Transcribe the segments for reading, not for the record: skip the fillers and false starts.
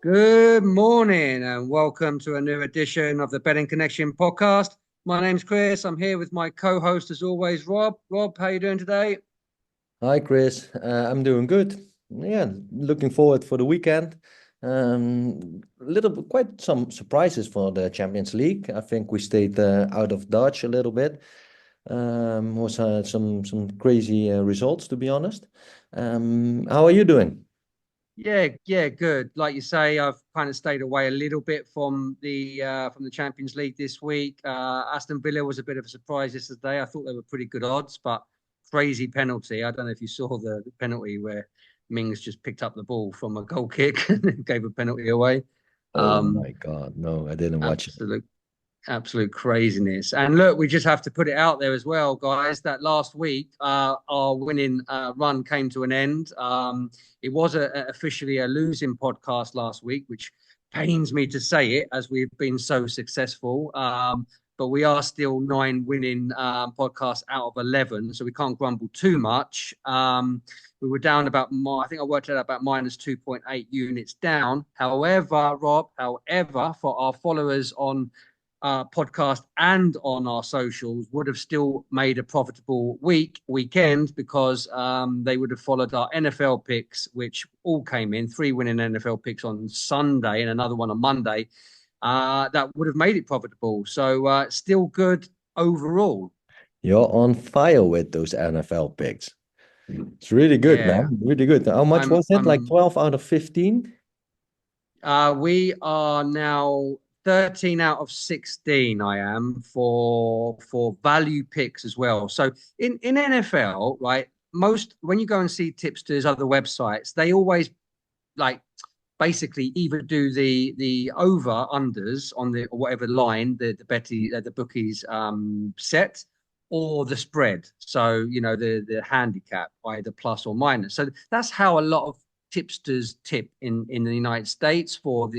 Good morning and welcome to a new edition of the Betting Connection podcast. My name's Chris. I'm here with my co-host as always, Rob. Rob, how you doing today? Hi, Chris. I'm doing good. Yeah, looking forward for the weekend. Quite some surprises for the Champions League. I think we stayed out of Dodge a little bit. Was some crazy results, to be honest. How are you doing? Yeah, good. Like you say, I've kind of stayed away a little bit from the Champions League this week. Aston Villa was a bit of a surprise yesterday. I thought they were pretty good odds, but crazy penalty. I don't know if you saw the penalty where Mings just picked up the ball from a goal kick and gave a penalty away. Oh Um, my God, no, I didn't watch it. absolute Absolute craziness. And look, we just have to put it out there as well, guys, that last week our winning run came to an end. It was officially a losing podcast last week, which pains me to say it as we've been so successful. But we are still nine winning podcasts out of 11, so we can't grumble too much. We were down I think I worked it out about minus 2.8 units down. However, Rob, for our followers on podcast and on our socials would have still made a profitable weekend because they would have followed our NFL picks, which all came in three winning NFL picks on Sunday and another one on Monday. That would have made it profitable. So still good overall. You're on fire with those NFL picks. It's really good, Yeah, man. Really good. How much I'm was it? Like I'm 12 out of 15? We are now 13 out of 16. I am for value picks as well. So in NFL, right? Most when you go and see tipsters, other websites, they always like basically either do the over unders on the whatever line the bookies set or the spread. So the handicap, either plus or minus. So that's how a lot of tipsters tip in the United States for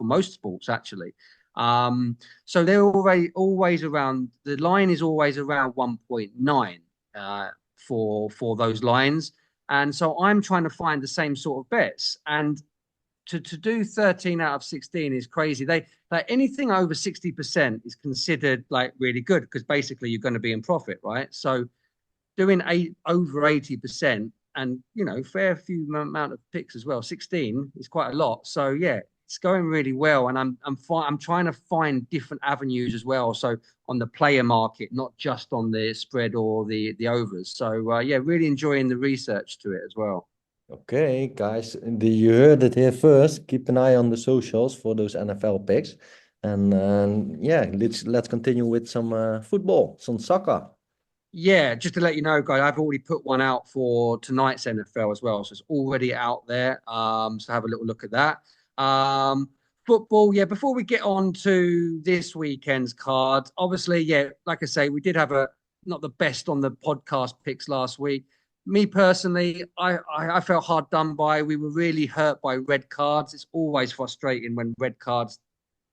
most sports actually. So they're always around. The line is always around 1.9 for those lines. And so I'm trying to find the same sort of bets. And to do 13 out of 16 is crazy. They like anything over 60% is considered like really good because basically you're going to be in profit, right? So doing over 80% and fair few amount of picks as well. 16 is quite a lot. So yeah, it's going really well, and I'm trying to find different avenues as well. So on the player market, not just on the spread or the overs. So yeah, really enjoying the research to it as well. Okay, guys, you heard it here first. Keep an eye on the socials for those NFL picks. And yeah, let's continue with some football, some soccer. Yeah, just to let you know, guys, I've already put one out for tonight's NFL as well. So it's already out there. So have a little look at that. Football, yeah, before we get on to this weekend's card, obviously, yeah, like I say, we did have a not the best on the podcast picks last week. Me personally, I felt hard done by. We were really hurt by red cards. It's always frustrating when red cards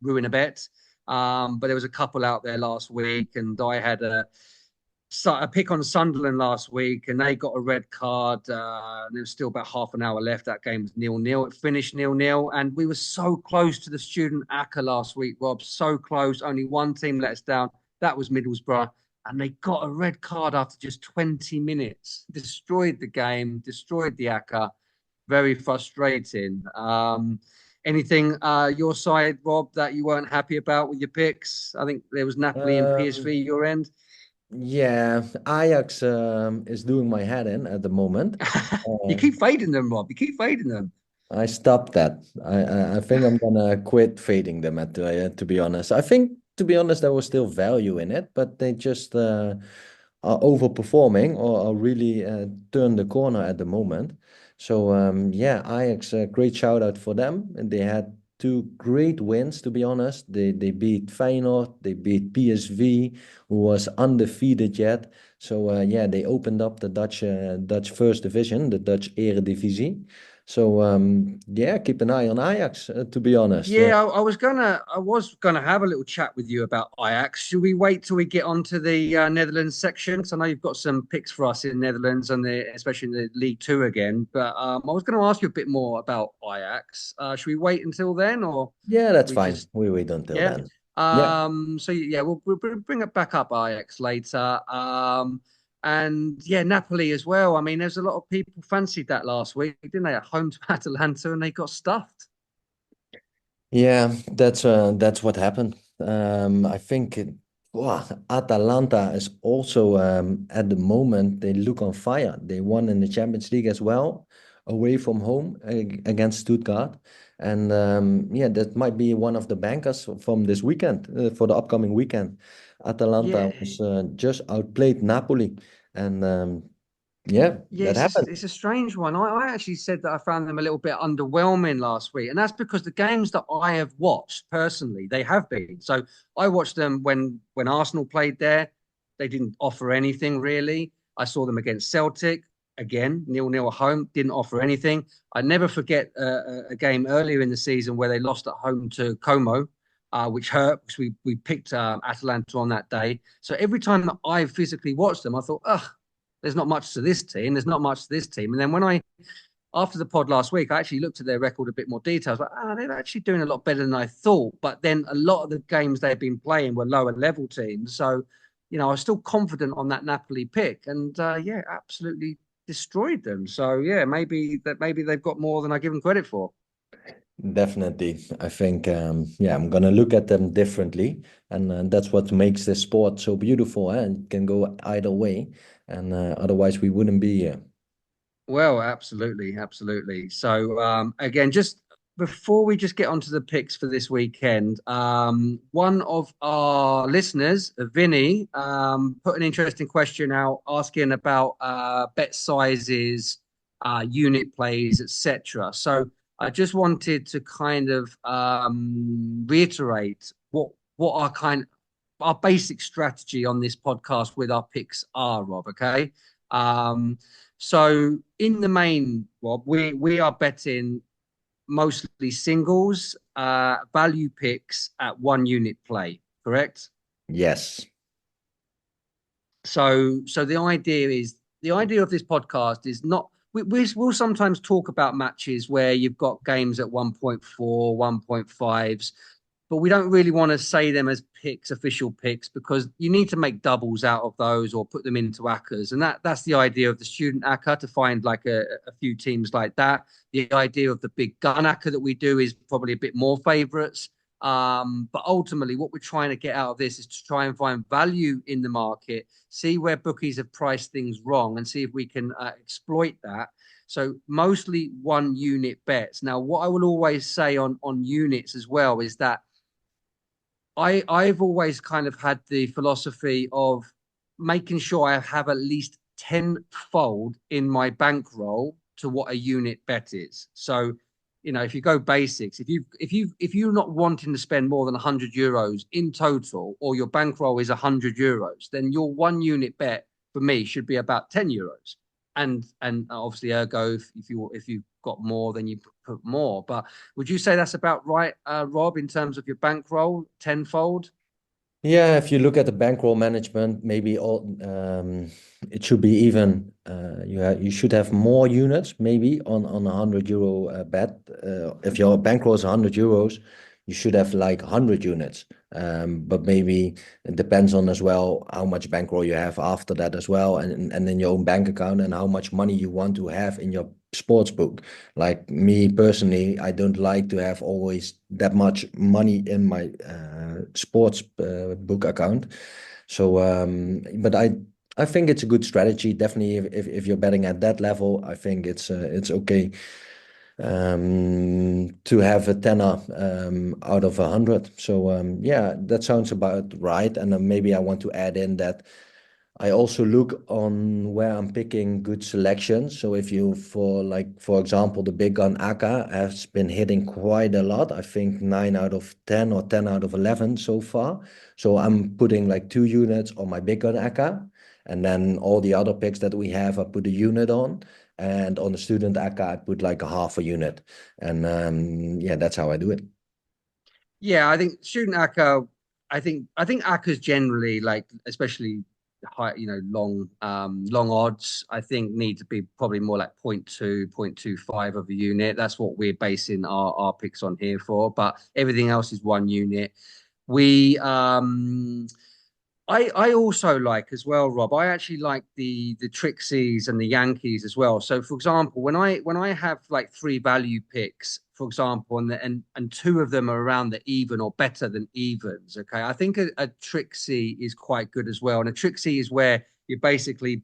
ruin a bet. But there was a couple out there last week, and I had a pick on Sunderland last week, and they got a red card. And there was still about half an hour left. That game was 0-0. It finished 0-0, and we were so close to the Student Acca last week, Rob. So close. Only one team let us down. That was Middlesbrough, and they got a red card after just 20 minutes. Destroyed the game. Destroyed the Acca. Very frustrating. Anything your side, Rob, that you weren't happy about with your picks? I think there was Napoli and PSV Um, your end. yeah, Ajax is doing my head in at the moment. You Uh, keep fading them, Rob. You keep fading them. I stopped that. I think I'm gonna quit fading them to be honest. I think to be honest there was still value in it, but they just are overperforming or are really turned the corner at the moment. So yeah, Ajax, great shout out for them. And they had two great wins, to be honest. They beat Feyenoord, they beat PSV, who was undefeated yet. So yeah, they opened up the Dutch first division, the Dutch Eredivisie. So yeah, keep an eye on Ajax, to be honest. Yeah, I was gonna have a little chat with you about Ajax. Should we wait till we get onto the Netherlands section? Because I know you've got some picks for us in Netherlands and especially in the League Two again. But I was going to ask you a bit more about Ajax. Should we wait until then, or Yeah, that's we fine. just We wait until yeah? then. Yeah. So yeah, we'll bring it back up Ajax later. And yeah, Napoli as well. I mean, there's a lot of people fancied that last week, didn't they? At home to Atalanta, and they got stuffed. Yeah, that's what happened. I think wow, Atalanta is also at the moment they look on fire. They won in the Champions League as well, away from home against Stuttgart, and yeah, that might be one of the bankers from this weekend for the upcoming weekend. Atalanta Yeah, was just outplayed Napoli, and yeah, yeah, that happened. it's a strange one. I actually said that I found them a little bit underwhelming last week, and that's because the games that I have watched personally, they have been. So I watched them when Arsenal played there. They didn't offer anything really. I saw them against Celtic again, 0-0 at home, didn't offer anything. I never forget a game earlier in the season where they lost at home to Como. Which hurt because we picked Atalanta on that day. So every time that I physically watched them, I thought, ugh, there's not much to this team. There's not much to this team. And then after the pod last week, I actually looked at their record a bit more detail. I was like, they're actually doing a lot better than I thought. But then a lot of the games they've been playing were lower level teams. So, I was still confident on that Napoli pick. And yeah, absolutely destroyed them. So yeah, maybe they've got more than I give them credit for. Definitely. I think, yeah, I'm gonna look at them differently, and that's what makes this sport so beautiful, and it can go either way, and otherwise we wouldn't be here. Well, absolutely, absolutely. So, again, just before we just get onto the picks for this weekend, one of our listeners, Vinny, put an interesting question out asking about bet sizes, unit plays, etc. So, I just wanted to kind of reiterate what our basic strategy on this podcast with our picks are, Rob. Okay. So in the main, Rob, we are betting mostly singles, value picks at one unit play, correct? Yes. So the idea of this podcast is not we'll sometimes talk about matches where you've got games at 1.4, 1.5s, but we don't really want to say them as picks, official picks, because you need to make doubles out of those or put them into Accas. And that's the idea of the student Acca, to find like a few teams like that. The idea of the big gun Acca that we do is probably a bit more favorites. But ultimately, what we're trying to get out of this is to try and find value in the market, see where bookies have priced things wrong, and see if we can exploit that. So mostly one unit bets. Now, what I will always say on units as well is that I've always kind of had the philosophy of making sure I have at least tenfold in my bankroll to what a unit bet is. So, if you go basics, if you're not wanting to spend more than €100 in total, or your bankroll is €100, then your one unit bet for me should be about €10. And obviously, ergo, if you've got more, then you put more. But would you say that's about right, Rob, in terms of your bankroll, tenfold? Yeah, if you look at the bankroll management, maybe it should be even. You should have more units, maybe on €100 bet. If your bankroll is €100, you should have like 100 units. But maybe it depends on as well how much bankroll you have after that as well, and in your own bank account, and how much money you want to have in your sports book. Like me personally, I don't like to have always that much money in my sports book account. So, but I think it's a good strategy. Definitely, if you're betting at that level, I think it's okay to have a tenner out of 100. So yeah, that sounds about right. And then maybe I want to add in that I also look on where I'm picking good selections. So if you, for example, the big gun Aka has been hitting quite a lot. I think 9 out of 10 or 10 out of 11 so far. So I'm putting like 2 units on my big gun Aka. And then all the other picks that we have, I put a unit on. And on the student Acca, I put like a half a unit. And yeah, that's how I do it. Yeah, I think shooting Acca, I think Acca's generally like, especially high, long odds. I think need to be probably more like 0.2, 0.25 of a unit. That's what we're basing our picks on here for. But everything else is one unit. We I also like as well, Rob. I actually like the Trixies and the Yankees as well. So, for example, when I have like three value picks, for example, and two of them are around the even or better than evens. Okay, I think a Trixie is quite good as well. And a Trixie is where you basically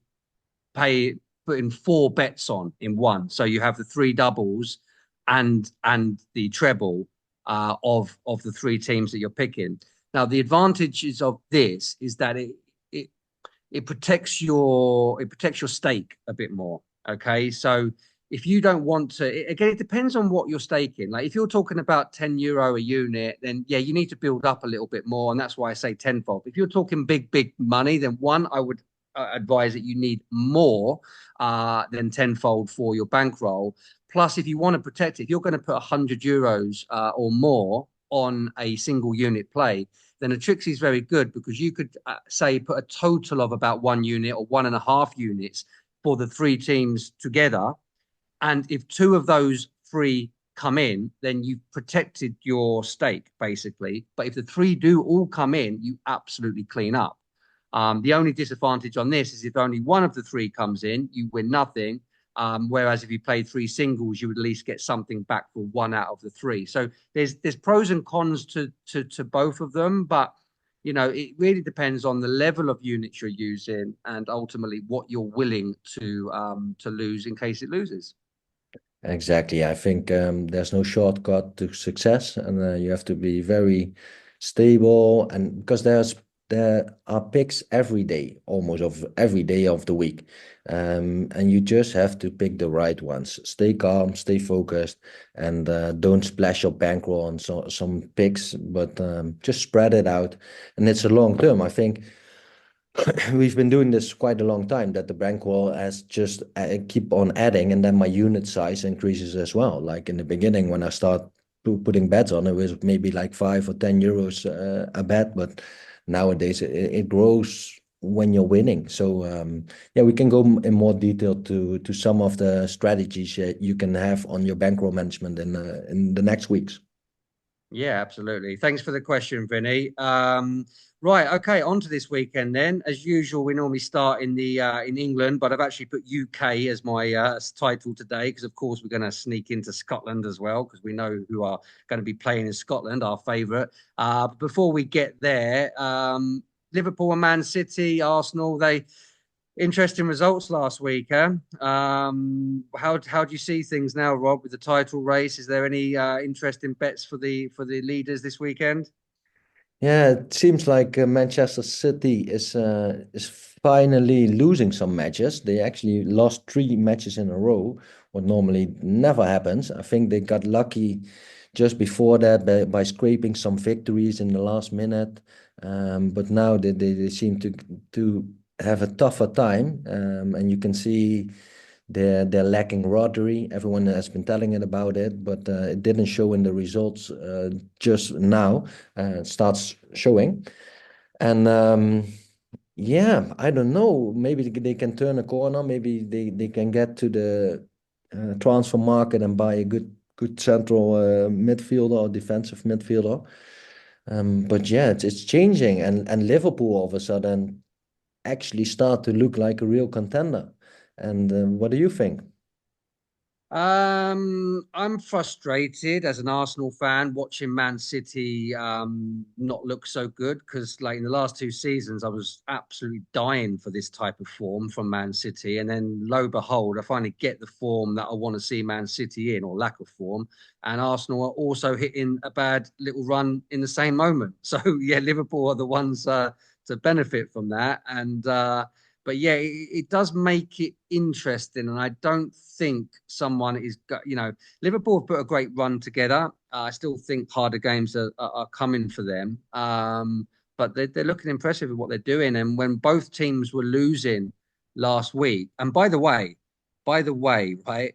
pay putting four bets on in one. So you have the three doubles and the treble of the three teams that you're picking. Now, the advantages of this is that it it protects your stake a bit more. Okay, so if you don't want to, again, it depends on what you're staking. Like if you're talking about €10 a unit, then yeah, you need to build up a little bit more, and that's why I say tenfold. If you're talking big money, then one, I would advise that you need more than tenfold for your bankroll. Plus, if you want to protect it, if you're going to put €100 or more on a single unit play, then a Trixie is very good because you could say put a total of about one unit or 1.5 units for the three teams together. And if two of those three come in, then you've protected your stake basically. But if the three do all come in, you absolutely clean up. The only disadvantage on this is if only one of the three comes in, you win nothing. Whereas if you play three singles, you would at least get something back for one out of the three. So there's pros and cons to both of them, but it really depends on the level of units you're using and ultimately what you're willing to lose in case it loses. Exactly. I think there's no shortcut to success, and you have to be very stable. And because there are picks every day, almost of every day of the week, and you just have to pick the right ones. Stay calm, stay focused, and don't splash your bankroll on some picks, but just spread it out. And it's a long term. I think we've been doing this quite a long time that the bankroll has just keep on adding, and then my unit size increases as well. Like in the beginning when I start putting bets on, it was maybe like €5 or €10 a bet, but nowadays it grows when you're winning. So yeah, we can go in more detail to some of the strategies you can have on your bankroll management in the next weeks. Yeah, absolutely. Thanks for the question, Vinny. Right, okay, on to this weekend then. As usual, we normally start in England, but I've actually put UK as my title today because, of course, we're going to sneak into Scotland as well because we know who are going to be playing in Scotland, our favourite. Before we get there, Liverpool and Man City, Arsenal, they interesting results last week, huh? How do you see things now, Rob, with the title race? Is there any interesting bets for the leaders this weekend? Yeah, it seems like Manchester City is finally losing some matches. They actually lost three matches in a row, what normally never happens. I think they got lucky just before that by scraping some victories in the last minute. But now they seem to have a tougher time. And you can see they're lacking Rodri. Everyone has been telling it about it, but it didn't show in the results just now. It starts showing, and yeah, I don't know. Maybe they can turn a corner. Maybe they can get to the transfer market and buy a good central midfielder or defensive midfielder. But yeah, it's changing, and Liverpool all of a sudden actually start to look like a real contender. And what do you think? I'm frustrated as an Arsenal fan watching Man City not look so good because, like in the last two seasons, I was absolutely dying for this type of form from Man City, and then lo and behold, I finally get the form that I want to see Man City in, or lack of form, and Arsenal are also hitting a bad little run in the same moment. So yeah, Liverpool are the ones to benefit from that, and but yeah, it does make it interesting, and I don't think someone is, Liverpool have put a great run together. I still think harder games are coming for them, but they're looking impressive with what they're doing. And when both teams were losing last week, and by the way, by the way, right?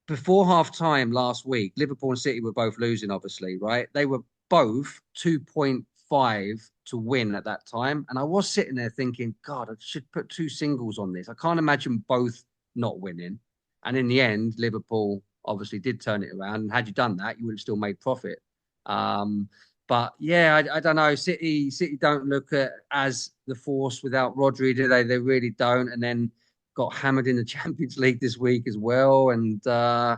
Before half time last week, Liverpool and City were both losing, obviously, right? They were both 2.5 to win at that time. And I was sitting there thinking, God, I should put two singles on this. I can't imagine both not winning. And in the end, Liverpool obviously did turn it around. And had you done that, you would have still made profit. Um, but yeah, I don't know. City don't look at as the force without Rodri, do they? They really don't. And then got hammered in the Champions League this week as well, and a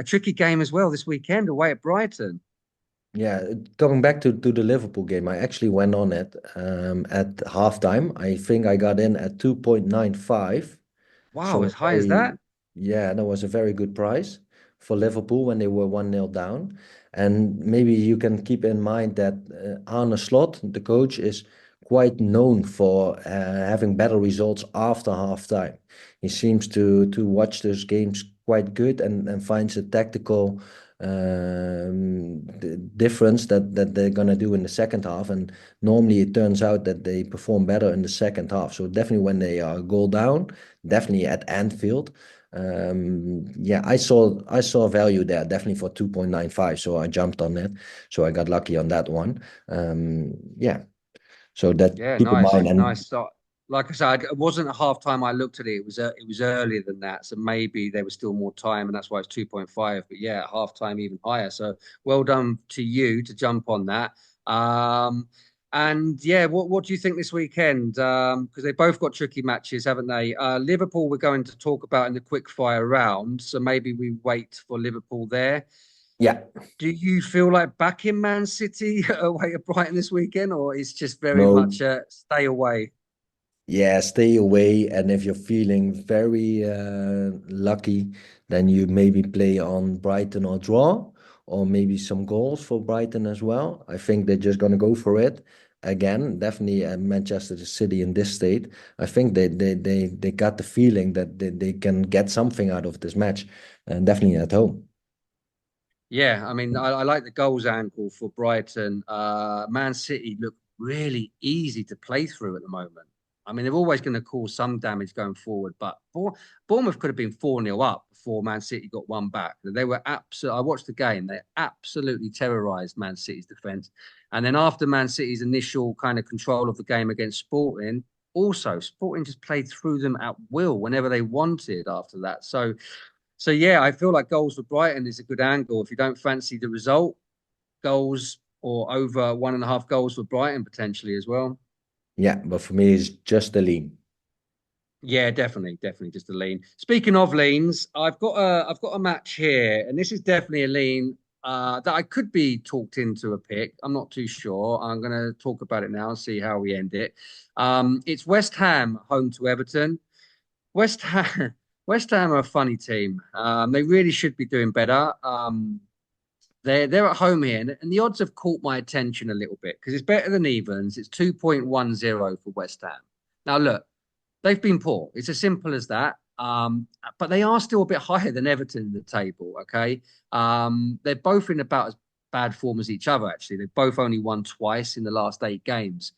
tricky game as well this weekend away at Brighton. Yeah, coming back to the Liverpool game, I actually went on it at halftime. I think I got in at 2.95. Wow, So as high as very, that? yeah, that was a very good price for Liverpool when they were 1-0 down. And maybe you can keep in mind that Arne Slot, the coach, is quite known for having better results after halftime. He seems to watch those games quite good and finds a tactical difference that they're gonna do in the second half. And normally it turns out that they perform better in the second half. So definitely when they are goal down, definitely at Anfield. Yeah, I saw value there definitely for 2.95, so I jumped on it. So I got lucky on that one. Yeah, so that Yeah, keep in nice, mind. And nice. So, like I said, it wasn't a half time I looked at it. It was earlier than that, so maybe there was still more time, and that's why it's 2.5. But yeah, half time even higher. So well done to you to jump on that. And yeah, what do you think this weekend? Because they both got tricky matches, haven't they? Liverpool we're going to talk about in the quick fire round, so maybe we wait for Liverpool there. yeah, Do you feel like back in Man City away at Brighton this weekend, or it's just very no, much a stay away? yeah, stay away. And if you're feeling very lucky, then you maybe play on Brighton or draw, or maybe some goals for Brighton as well. I think they're just gonna go for it again. Definitely Manchester City in this state. I think they got the feeling that they can get something out of this match, and definitely at home. Yeah, I mean, I like the goals angle for Brighton. Man City look really easy to play through at the moment. I mean, they're always going to cause some damage going forward, but Bournemouth could have been 4-0 up before Man City got one back. They were absolutely, I watched the game, they absolutely terrorized Man City's defense. And then after Man City's initial kind of control of the game against Sporting, also Sporting just played through them at will whenever they wanted after that. So yeah, I feel like goals for Brighton is a good angle. If you don't fancy the result, goals or over 1.5 goals for Brighton potentially as well. Yeah, but for me, it's just the lean. Yeah, definitely just a lean. Speaking of leans, I've got a match here, and this is definitely a lean that I could be talked into a pick. I'm not too sure. I'm going to talk about it now and see how we end it. It's West Ham home to Everton. West Ham, West Ham are a funny team. They really should be doing better. They're at home here, and the odds have caught my attention a little bit because it's better than evens. It's 2.10 for West Ham. Now look, they've been poor. It's as simple as that. But they are still a bit higher than Everton in the table. Okay, they're both in about as bad form as each other. Actually, they've both only won twice in the last 8 games.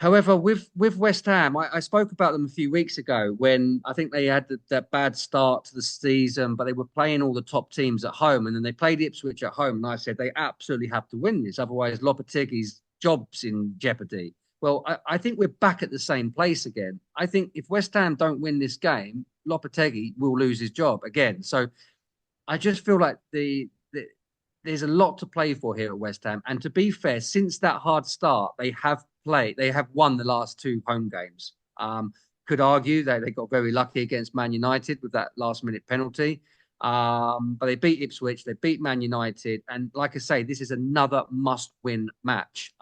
However, with West Ham, I spoke about them a few weeks ago when I think they had that bad start to the season, but they were playing all the top teams at home, and then they played Ipswich at home. And I said they absolutely have to win this, otherwise Lopetegui's job's in jeopardy. Well, I think we're back at the same place again. I think if West Ham don't win this game, Lopetegui will lose his job again. So I just feel like there's a lot to play for here at West Ham. And to be fair, since that hard start, they have won the last two home games. Could argue that they got very lucky against Man United with that last minute penalty. But they beat Ipswich, they beat Man United, and like I say, this is another must-win match.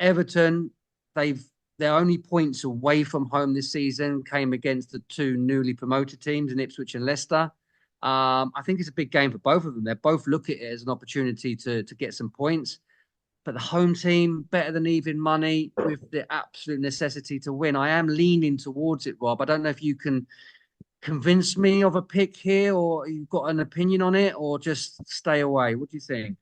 Everton, they're only points away from home this season, came against the two newly promoted teams in Ipswich and Leicester. I think it's a big game for both of them. They both look at it as an opportunity to get some points. But the home team, better than even money, with the absolute necessity to win. I am leaning towards it, Rob. I don't know if you can convince me of a pick here, or you've got an opinion on it, or just stay away. What do you think?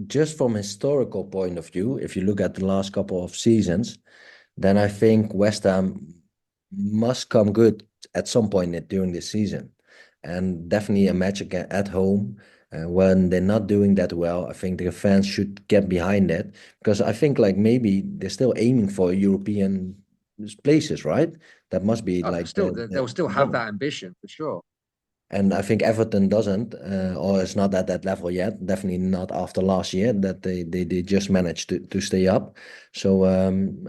Just from historical point of view, if you look at the last couple of seasons, then I think West Ham must come good at some point during this season. And definitely a match again at home. When they're not doing that well, I think the fans should get behind it because I think like maybe they're still aiming for European places, right? That must be Oh, like they'll still the have goal. that ambition for sure. And I think Everton doesn't, or is not at that level yet. Definitely not after last year that they just managed to stay up. So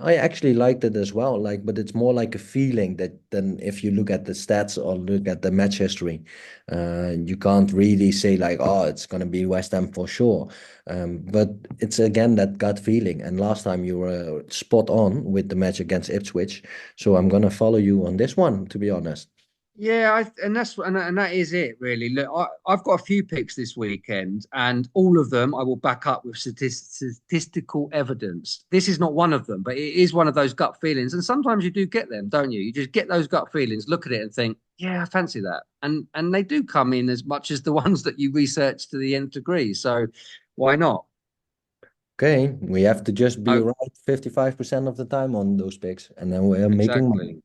I actually liked it as well. Like, but it's more like a feeling that than if you look at the stats or look at the match history. You can't really say like, oh, it's gonna be West Ham for sure. But it's again that gut feeling. And last time you were spot on with the match against Ipswich. So I'm gonna follow you on this one, to be honest. Yeah, and that is it really. Look, I've got a few picks this weekend, and all of them I will back up with statistical evidence. This is not one of them, but it is one of those gut feelings. And sometimes you do get them, don't you? You just get those gut feelings, look at it, and think, "Yeah, I fancy that," and they do come in as much as the ones that you research to the nth degree. So, why not? Okay, we have to just be Oh, right 55% of the time on those picks, and then we're making money. exactly.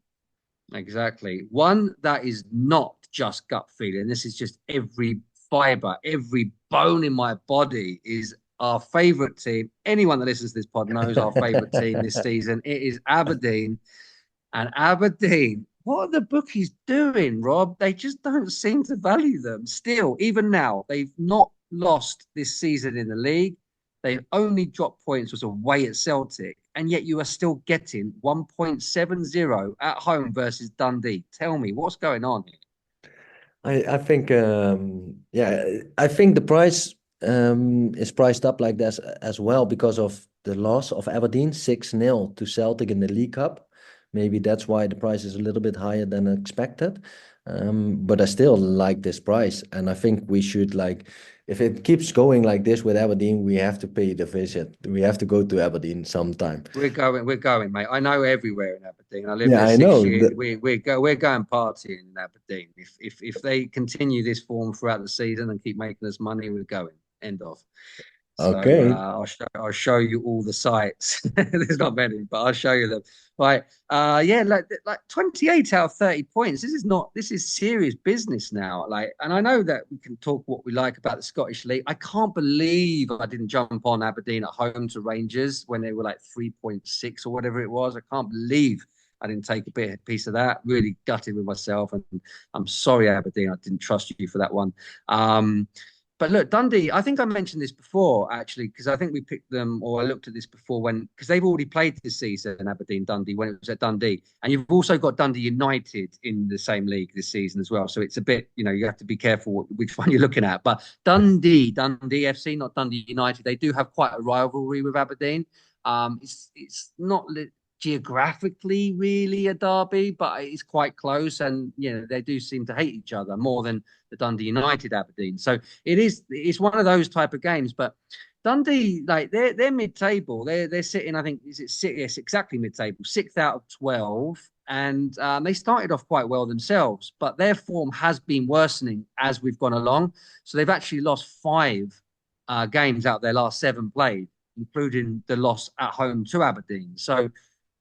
Exactly. One that is not just gut feeling. This is just every fiber, every bone in my body is our favourite team. Anyone that listens to this pod knows our favourite team this season. It is Aberdeen. And Aberdeen, what are the bookies doing, Rob? They just don't seem to value them. Still, even now, they've not lost this season in the league. They've only dropped points was away at Celtic, and yet you are still getting 1.70 at home versus Dundee. Tell me what's going on here. I think yeah, I think the price is priced up like this as well because of the loss of Aberdeen 6-0 to Celtic in the League Cup. Maybe that's why the price is a little bit higher than expected. But I still like this price, and I think we should like if it keeps going like this with Aberdeen, we have to pay the visit. We have to go to Aberdeen sometime. We're going, mate. I know everywhere in Aberdeen. I lived Yeah, there I six know. years. We're going partying in Aberdeen. If they continue this form throughout the season and keep making us money, we're going. End of. So Okay. I'll show you all the sites. There's not many, but I'll show you them. Right. Yeah, like 28 out of 30 points. This is serious business now. Like, and I know that we can talk what we like about the Scottish League. I can't believe I didn't jump on Aberdeen at home to Rangers when they were like 3.6 or whatever it was. I can't believe I didn't take a piece of that. Really gutted with myself. And I'm sorry, Aberdeen. I didn't trust you for that one. But look, Dundee, I think I mentioned this before, actually, because I think we picked them, or I looked at this before because they've already played this season, Aberdeen, Dundee, when it was at Dundee. And you've also got Dundee United in the same league this season as well. So it's a bit, you have to be careful which one you're looking at. But Dundee FC, not Dundee United, they do have quite a rivalry with Aberdeen. It's not geographically really a derby, but it's quite close. And, they do seem to hate each other more than the Dundee United Aberdeen. So it's one of those type of games. But Dundee, like they're mid-table. They're sitting, I think, is it six? Yes, exactly mid-table, sixth out of 12. And they started off quite well themselves, but their form has been worsening as we've gone along. So they've actually lost five games out of their last seven played, including the loss at home to Aberdeen. So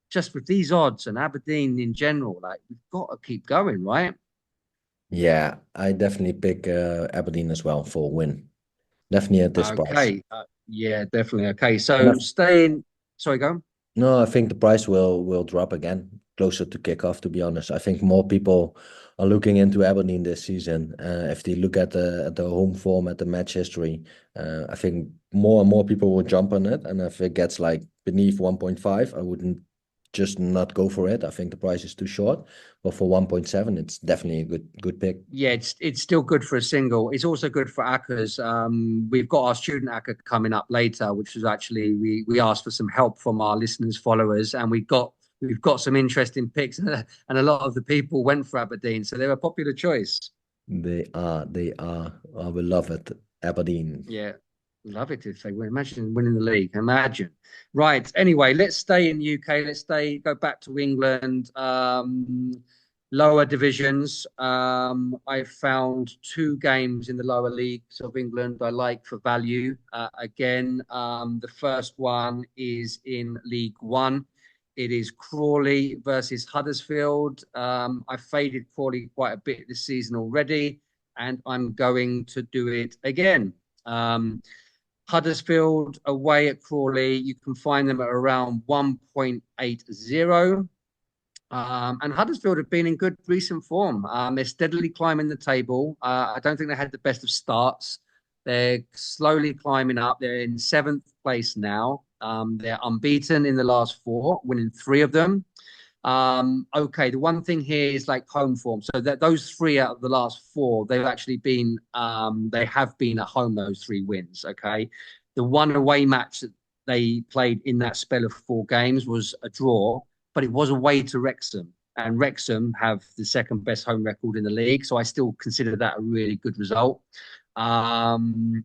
just with these odds and Aberdeen in general, like we've got to keep going, right? Yeah, I definitely pick Aberdeen as well for a win. Definitely at this price. Okay. Yeah, definitely. Okay. And So staying. Sorry, go. no, I think the price will drop again closer to kickoff, to be honest. I think more people are looking into Aberdeen this season. If they look at the home form, at the match history, I think more and more people will jump on it. And if it gets like beneath 1.5, I wouldn't just not go for it. I think the price is too short. But for 1.7, it's definitely a good pick. Yeah, it's still good for a single. It's also good for Accas. We've got our student Acca coming up later, which was actually we asked for some help from our listeners, followers, and we've got some interesting picks, and a lot of the people went for Aberdeen, so they're a popular choice. They are. I will love it. Aberdeen. Yeah, love it if they win. Imagine winning the league. Imagine. Right. Anyway, let's stay in UK. Go back to England. Lower divisions. I found two games in the lower leagues of England I like for value. Again, the first one is in League One. It is Crawley versus Huddersfield. I faded Crawley quite a bit this season already, and I'm going to do it again. Huddersfield away at Crawley, you can find them at around 1.80. And Huddersfield have been in good recent form. They're steadily climbing the table. I don't think they had the best of starts. They're slowly climbing up. They're in seventh place now. They're unbeaten in the last four, winning three of them. Okay, the one thing here is like home form. So that those three out of the last four, they've actually been they have been at home, those three wins. Okay. The one away match that they played in that spell of four games was a draw, but it was away to Wrexham. And Wrexham have the second best home record in the league. So I still consider that a really good result. Um,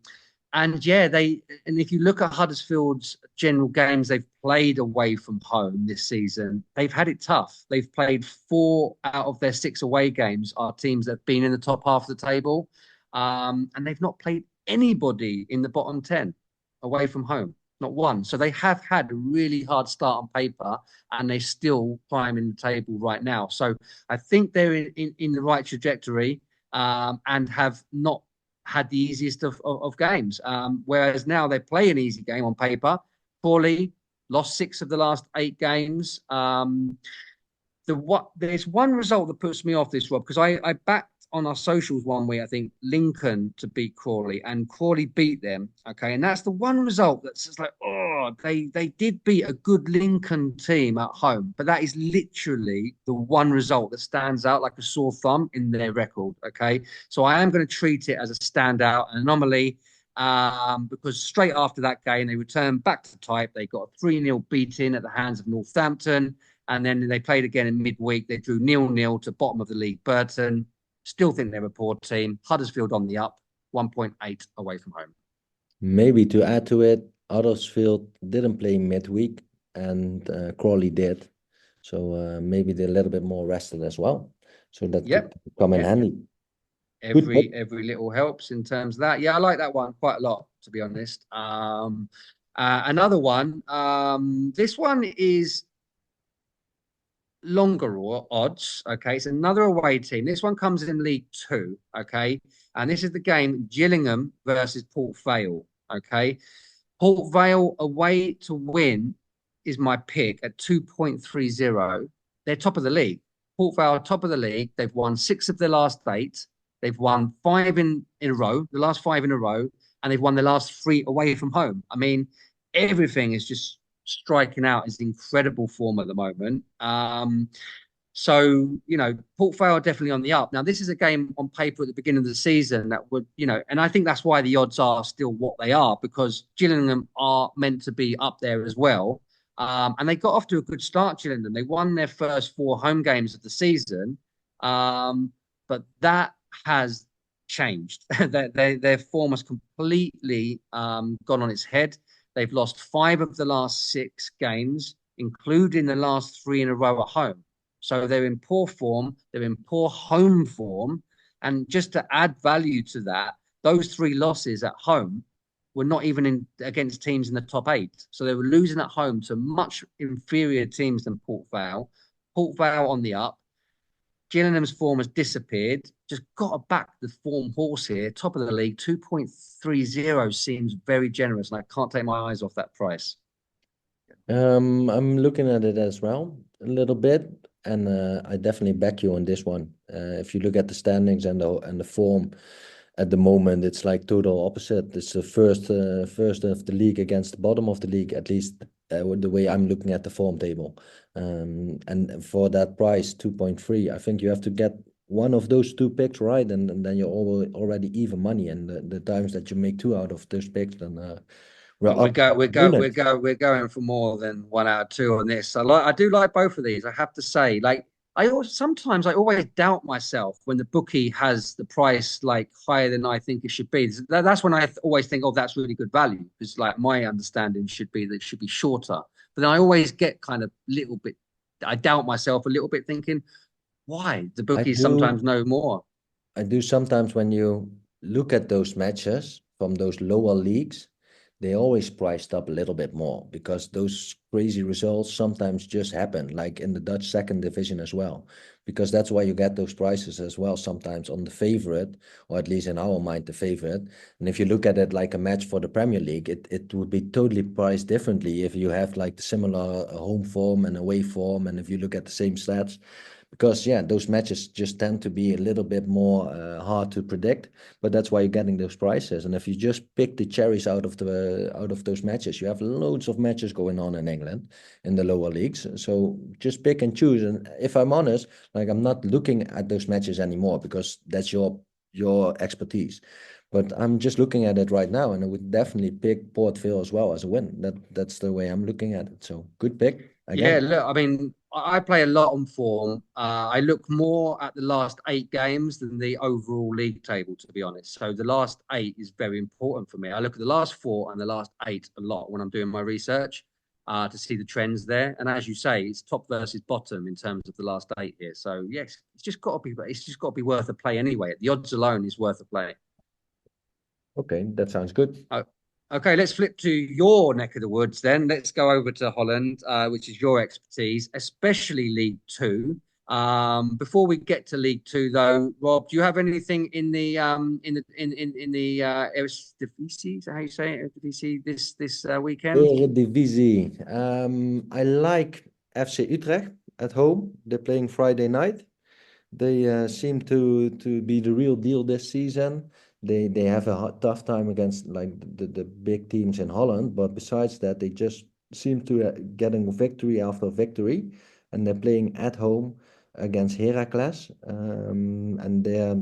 and yeah, and if you look at Huddersfield's general games they've played away from home this season, they've had it tough. They've played four out of their six away games are teams that have been in the top half of the table. And they've not played anybody in the bottom 10 away from home, not one. So they have had a really hard start on paper and they're still climbing the table right now. So I think they're in the right trajectory and have not had the easiest of games. Whereas now they play an easy game on paper. Crawley lost six of the last eight games. There's one result that puts me off this, Rob, because I backed on our socials one week, I think, Lincoln to beat Crawley, and Crawley beat them. Okay, and that's the one result that's just like, oh, they did beat a good Lincoln team at home, but that is literally the one result that stands out like a sore thumb in their record. Okay, so I am going to treat it as a standout, an anomaly, because straight after that game they returned back to type. They got a 3-0 beating at the hands of Northampton, and then they played again in midweek. They drew 0-0 to bottom of the league Burton. Still think they're a poor team. Huddersfield on the up, 1.8 away from home. Maybe to add to it, Huddersfield didn't play midweek and Crawley did. So maybe they're a little bit more rested as well. So that could come in handy. Every little helps in terms of that. Yeah, I like that one quite a lot, to be honest. Another one. This one is longer odds. Okay, it's another away team. This one comes in League Two. Okay, and this is the game Gillingham versus Port Vale. Okay, Port Vale away to win is my pick at 2.30. They're top of the league. Port Vale top of the league. They've won six of their last eight. They've won five in a row, the last five in a row, and they've won the last three away from home. I mean, everything is just striking out is incredible form at the moment. So, Port Vale are definitely on the up. Now, this is a game on paper at the beginning of the season that would, and I think that's why the odds are still what they are, because Gillingham are meant to be up there as well. And they got off to a good start, Gillingham. They won their first four home games of the season. But that has changed. Their form has completely gone on its head. They've lost five of the last six games, including the last three in a row at home. So they're in poor form. They're in poor home form. And just to add value to that, those three losses at home were not even against teams in the top eight. So they were losing at home to much inferior teams than Port Vale. Port Vale on the up. Gillingham's form has disappeared. Just got to back the form horse here. Top of the league, 2.30 seems very generous, and I can't take my eyes off that price. I'm looking at it as well a little bit, and I definitely back you on this one. If you look at the standings and the form at the moment, it's like total opposite. It's the first of the league against the bottom of the league, at least the way I'm looking at the form table. And for that price, 2.3, I think you have to get one of those two picks right, and then you're already even money. And the times that you make two out of those picks, then we're going for more than 1 out of 2 on this. I do like both of these. I have to say, like I always doubt myself when the bookie has the price like higher than I think it should be. That's when I always think, oh, that's really good value, because like my understanding should be that it should be shorter. But then I always get kind of little bit. I doubt myself a little bit, thinking, why? The bookies sometimes know more. I do sometimes when you look at those matches from those lower leagues, they always priced up a little bit more because those crazy results sometimes just happen, like in the Dutch second division as well. Because that's why you get those prices as well sometimes on the favorite, or at least in our mind, the favorite. And if you look at it like a match for the Premier League, it would be totally priced differently if you have like the similar home form and away form, and if you look at the same stats. Because yeah, those matches just tend to be a little bit more hard to predict, but that's why you're getting those prices. And if you just pick the cherries out of those matches, you have loads of matches going on in England in the lower leagues. So just pick and choose. And if I'm honest, like I'm not looking at those matches anymore because that's your expertise. But I'm just looking at it right now, and I would definitely pick Port Vale as well as a win. That's the way I'm looking at it. So good pick Yeah, again. look, I mean, I play a lot on form. I look more at the last 8 games than the overall league table, to be honest. So the last 8 is very important for me. I look at the last 4 and the last 8 a lot when I'm doing my research to see the trends there. And as you say, it's top versus bottom in terms of the last 8 here. So yes, it's just got to be worth a play anyway. The odds alone is worth a play. Okay, that sounds good. Oh, okay, let's flip to your neck of the woods then. Let's go over to Holland, which is your expertise, especially League Two. Before we get to League Two, though, Rob, do you have anything in the Eredivisie? Is that how you say it? Eredivisie this weekend? Eredivisie. I like FC Utrecht at home. They're playing Friday night. They seem to be the real deal this season. They have a tough time against like the big teams in Holland, but besides that, they just seem to getting victory after victory, and they're playing at home against Heracles, and they're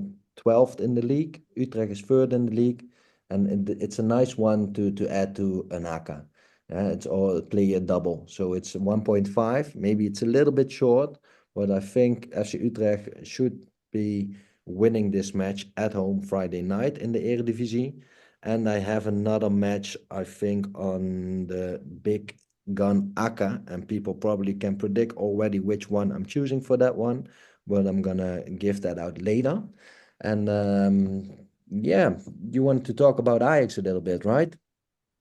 12th in the league. Utrecht is third in the league, and it's a nice one to add to an Acca. It's all play a double, so it's 1.5. Maybe it's a little bit short, but I think FC Utrecht should be winning this match at home Friday night in the Eredivisie. And I have another match, I think, on the big Gun Acca, and people probably can predict already which one I'm choosing for that one, but I'm gonna give that out later. And yeah, you want to talk about Ajax a little bit, right?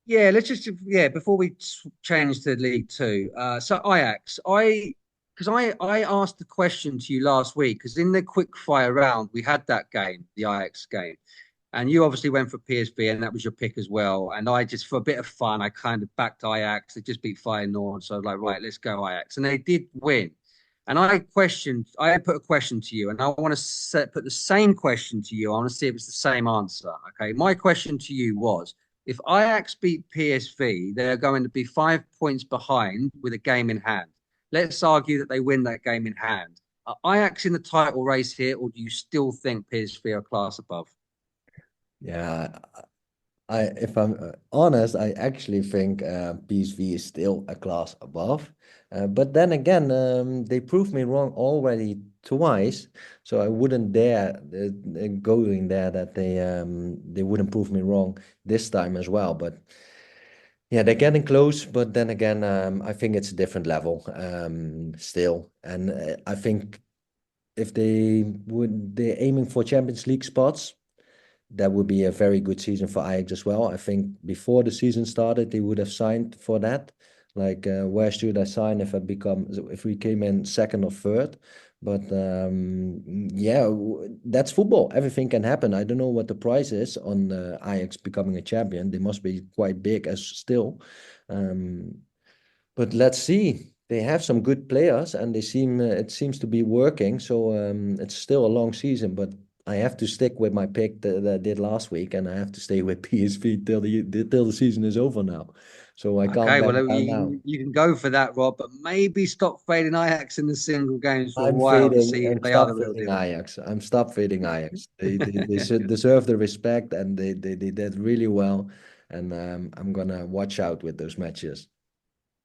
Yeah, let's just before we change to League Two. So Ajax, I asked the question to you last week because in the quick fire round we had that game, the Ajax game, and you obviously went for PSV and that was your pick as well. And I just for a bit of fun, I kind of backed Ajax. They just beat Feyenoord, so I was like, right, let's go Ajax, and they did win. And I put a question to you, and I want to put the same question to you. I want to see if it's the same answer. Okay, my question to you was if Ajax beat PSV, they're going to be 5 points behind with a game in hand. Let's argue that they win that game in hand. Are Ajax in the title race here, or do you still think PSV are class above? Yeah, if I'm honest, I actually think PSV is still a class above. But then again, they proved me wrong already twice, so I wouldn't dare going there that they wouldn't prove me wrong this time as well. But yeah, they're getting close. But then again, I think it's a different level still, and I think if they're aiming for Champions League spots, that would be a very good season for Ajax as well. I think before the season started, they would have signed for that. Like, where should I sign if we came in second or third? But yeah, that's football. Everything can happen. I don't know what the price is on Ajax becoming a champion. They must be quite big as still. Um, but let's see. They have some good players, and it seems to be working. So it's still a long season, but I have to stick with my pick that I did last week, and I have to stay with PSV till the season is over now. So I can't Okay, back well, down now. you can go for that, Rob, but maybe stop fading Ajax in the single games for a I'm while to fading. see if I'm they are stop the real fading deal. Ajax. I'm stop fading Ajax. They should deserve the respect, and they did really well. And I'm gonna watch out with those matches.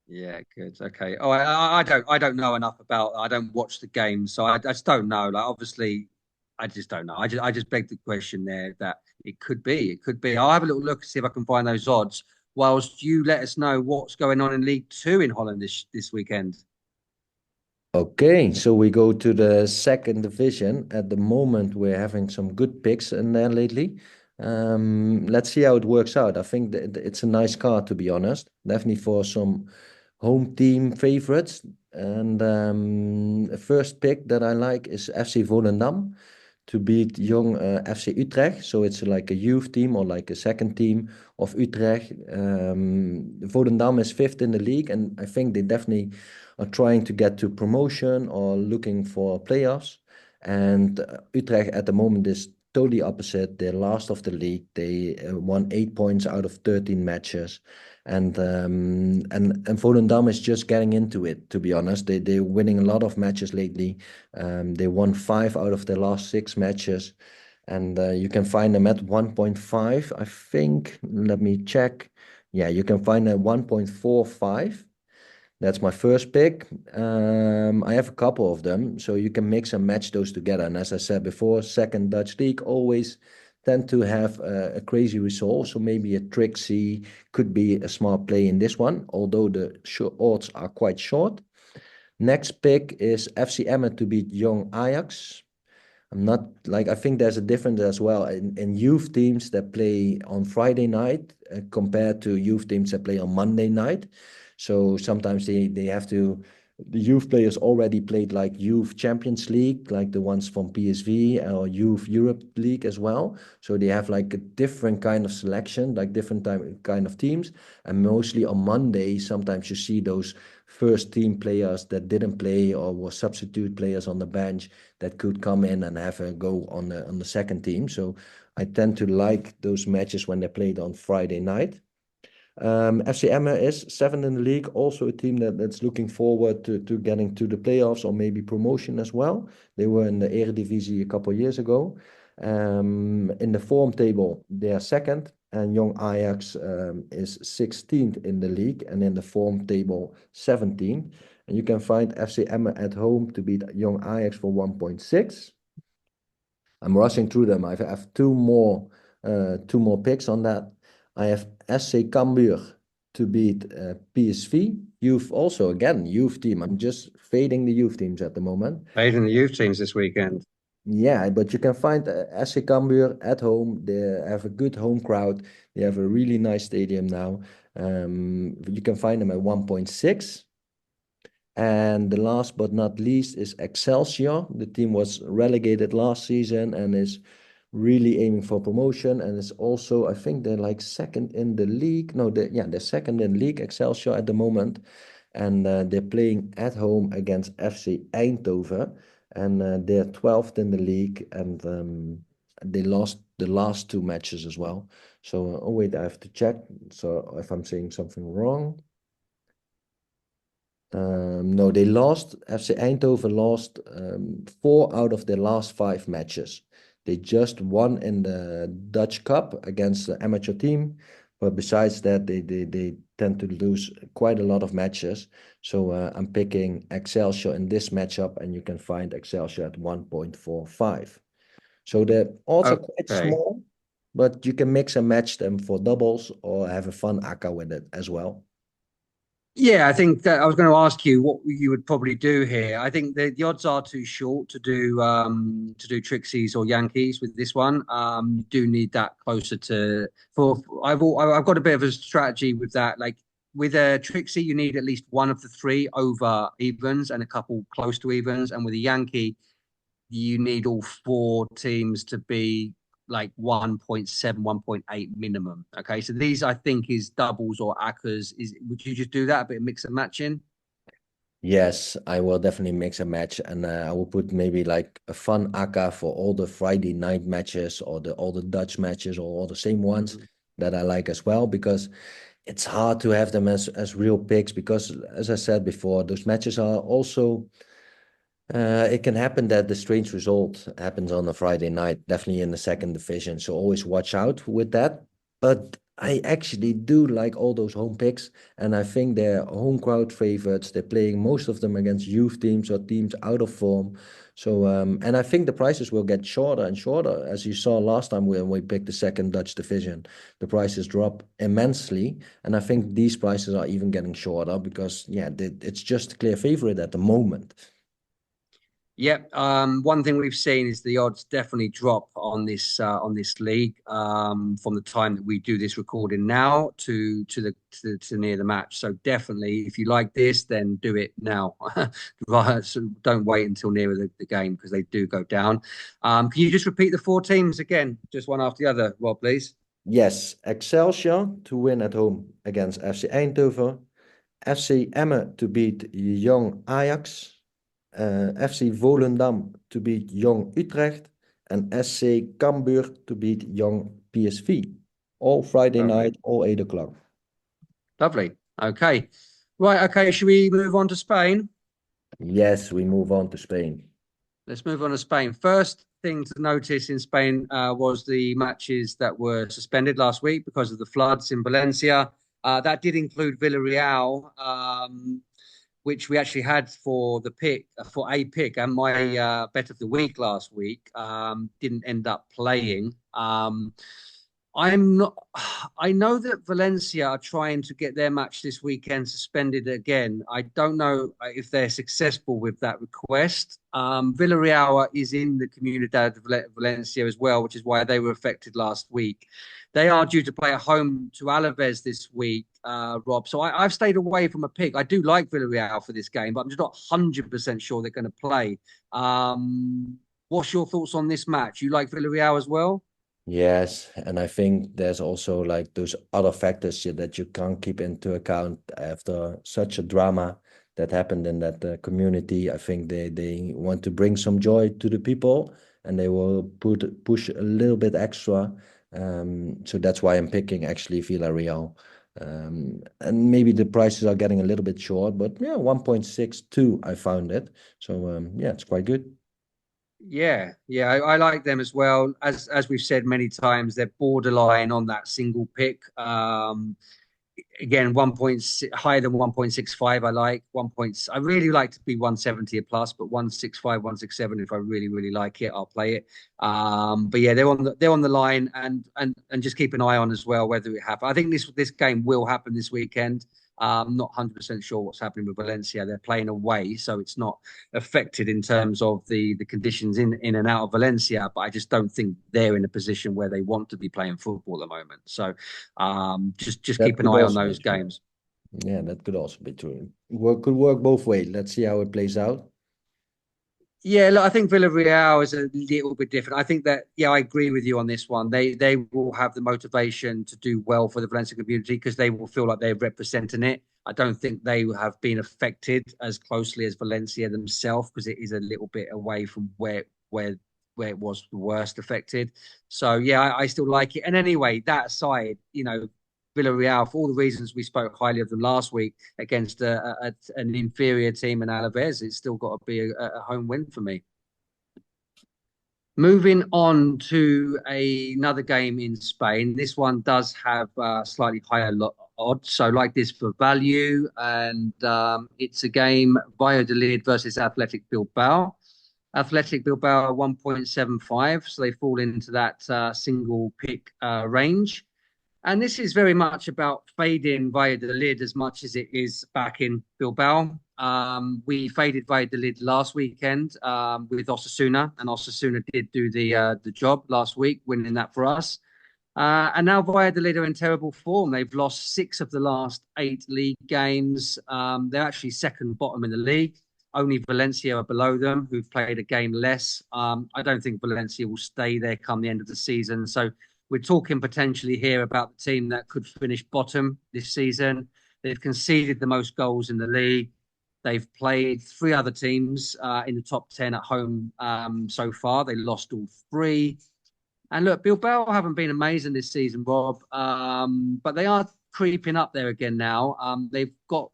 Yeah, good. Okay. Oh, I don't know enough about. I don't watch the game, so I just don't know. Like, obviously, I just don't know. I just beg the question there that it could be. It could be. I'll have a little look to see if I can find those odds. Whilst you let us know what's going on in League Two in Holland this weekend. Okay, so we go to the second division. At the moment, we're having some good picks in there lately. Let's see how it works out. I think that it's a nice card, to be honest. Definitely for some home team favorites. And the first pick that I like is FC Volendam to beat young FC Utrecht. So it's like a youth team or like a second team of Utrecht. Volendam is fifth in the league, and I think they definitely are trying to get to promotion or looking for playoffs. And Utrecht at the moment is totally opposite. They're last of the league. They won 8 points out of 13 matches. And Volendam is just getting into it, to be honest. They're winning a lot of matches lately. They won 5 out of their last 6 matches, and you can find them at 1.5, I think. Let me check. Yeah, you can find them at 1.45. That's my first pick. I have a couple of them, so you can mix and match those together. And as I said before, second Dutch league always tend to have a crazy result. So maybe a Trixie could be a smart play in this one, although the odds are quite short. Next pick is FC Emmen to beat Young Ajax. I'm not like, I think there's a difference as well in youth teams that play on Friday night compared to youth teams that play on Monday night. So sometimes they have to, the youth players already played like youth Champions League, like the ones from PSV or youth Europe League as well. So they have like a different kind of selection, like different kind of teams. And mostly on Monday, sometimes you see those first team players that didn't play or were substitute players on the bench that could come in and have a go on the second team. So I tend to like those matches when they're played on Friday night. FC Emmen is seventh in the league, also a team that's looking forward to getting to the playoffs or maybe promotion as well. They were in the Eredivisie a couple of years ago. In the form table, they are second, and Young Ajax is 16th in the league, and in the form table, 17th. And you can find FC Emmen at home to beat Young Ajax for 1.6. I'm rushing through them. I have two more picks on that. I have SC Cambuur to beat PSV. Youth also, again, youth team. I'm just fading the youth teams at the moment. Played in the youth teams this weekend. Yeah, but you can find SC Cambuur at home. They have a good home crowd. They have a really nice stadium now. You can find them at 1.6. And the last but not least is Excelsior. The team was relegated last season and is really aiming for promotion. And it's also, I think they're like second in the league. No, they're second in the league, Excelsior at the moment. And they're playing at home against FC Eindhoven. And they're 12th in the league. And they lost the last 2 matches as well. So, oh wait, I have to check. So if I'm saying something wrong. No, they lost. FC Eindhoven lost 4 out of their last 5 matches. They just won in the Dutch Cup against the amateur team, but besides that, they tend to lose quite a lot of matches. So I'm picking Excelsior in this matchup, and you can find Excelsior at 1.45. So the odds are quite Okay. small, but you can mix and match them for doubles or have a fun Acca with it as well. Yeah, I think that I was going to ask you what you would probably do here. I think the odds are too short to do Trixies or Yankees with this one. You do need that closer to for. I've got a bit of a strategy with that. Like with a Trixie, you need at least one of the three over evens and a couple close to evens, and with a Yankee, you need all four teams to be like 1.7, 1.8 minimum. Okay. So these I think is doubles or accas. Would you just do that a bit of mix and matching? Yes, I will definitely mix and match, and I will put maybe like a fun Akka for all the Friday night matches or the all the Dutch matches or all the same ones Mhm. that I like as well, because it's hard to have them as real picks, because as I said before, those matches are also it can happen that the strange result happens on a Friday night, definitely in the second division. So always watch out with that. But I actually do like all those home picks, and I think they're home crowd favorites. They're playing most of them against youth teams or teams out of form. So and I think the prices will get shorter and shorter, as you saw last time when we picked the second Dutch division. The prices drop immensely, and I think these prices are even getting shorter because yeah, it's just a clear favorite at the moment. Yep. One thing we've seen is the odds definitely drop on this league from the time that we do this recording now to near the match. So definitely, if you like this, then do it now. Right, so don't wait until nearer the game because they do go down. Can you just repeat the four teams again, just one after the other, Rob, please? Yes, Excelsior to win at home against FC Eindhoven, FC Emmen to beat Young Ajax, FC Volendam to beat Young Utrecht, and SC Cambuur to beat Young PSV. All Friday Lovely, night, all 8 o'clock. lovely. Okay, right. Okay, should we move on to Spain? Yes, we move on to Spain. Let's move on to Spain. First thing to notice in Spain was the matches that were suspended last week because of the floods in Valencia. That did include Villarreal, which we actually had for the pick for a pick, and my bet of the week last week didn't end up playing. I'm not. I know that Valencia are trying to get their match this weekend suspended again. I don't know if they're successful with that request. Villarreal is in the Comunidad de Valencia as well, which is why they were affected last week. They are due to play at home to Alaves this week, Rob. So I've stayed away from a pick. I do like Villarreal for this game, but I'm just not 100% sure they're going to play. What's your thoughts on this match? You like Villarreal as well? Yes, and I think there's also like those other factors that you can't keep into account after such a drama that happened in that community. I think they want to bring some joy to the people, and they will push a little bit extra. So that's why I'm picking actually Villarreal. And maybe the prices are getting a little bit short, but yeah, 1.62 I found it. So yeah, it's quite good. Yeah, yeah, I like them as well. As we've said many times, they're borderline on that single pick. Again, 1 point higher than 1.65. I like 1 point. I really like to be 170 a plus, but 165, 167. If I really, really like it, I'll play it. But yeah, they're on the line, and just keep an eye on as well whether it happens. I think this game will happen this weekend. I'm not 100% sure what's happening with Valencia. They're playing away, so it's not affected in terms of the conditions in and out of Valencia. But I just don't think they're in a position where they want to be playing football at the moment. So just That keep an could eye on also be those true. games. Yeah, that could also be true. Could work both ways. Let's see how it plays out. Yeah, look, I think Villarreal is a little bit different. I think that, yeah, I agree with you on this one. They will have the motivation to do well for the Valencia community because they will feel like they're representing it. I don't think they have been affected as closely as Valencia themselves because it is a little bit away from where it was the worst affected. So yeah, I still like it. And anyway, that aside, Villarreal, for all the reasons we spoke highly of them last week against an inferior team in Alaves, it's still got to be a home win for me. Moving on to another game in Spain. This one does have slightly higher odds, so like this for value, and it's a game Valladolid versus Athletic Bilbao. Athletic Bilbao 1.75, so they fall into that single pick range. And this is very much about fading Valladolid as much as it is back in Bilbao. We faded Valladolid last weekend with Osasuna, and Osasuna did do the job last week, winning that for us. And now Valladolid are in terrible form. They've lost six of the last eight league games. They're actually second bottom in the league. Only Valencia are below them, who've played a game less. I don't think Valencia will stay there come the end of the season. So we're talking potentially here about the team that could finish bottom this season. They've conceded the most goals in the league. They've played three other teams in the top 10 at home so far. They lost all three. And look, Bilbao haven't been amazing this season, Rob, but they are creeping up there again now. They've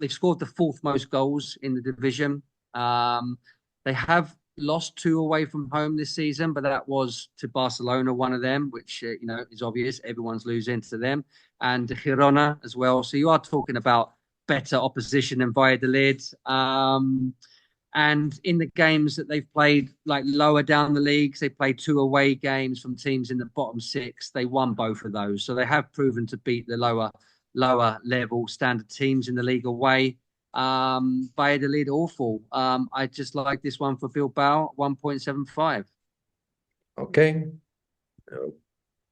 scored the fourth most goals in the division. They have lost two away from home this season, but that was to Barcelona, one of them, which is obvious. Everyone's losing to them, and Girona as well. So you are talking about better opposition than Valladolid. And in the games that they've played, like lower down the leagues, they played two away games from teams in the bottom six. They won both of those, so they have proven to beat the lower level standard teams in the league away. Valladolid awful. I just like this one for Bilbao 1.75. Okay,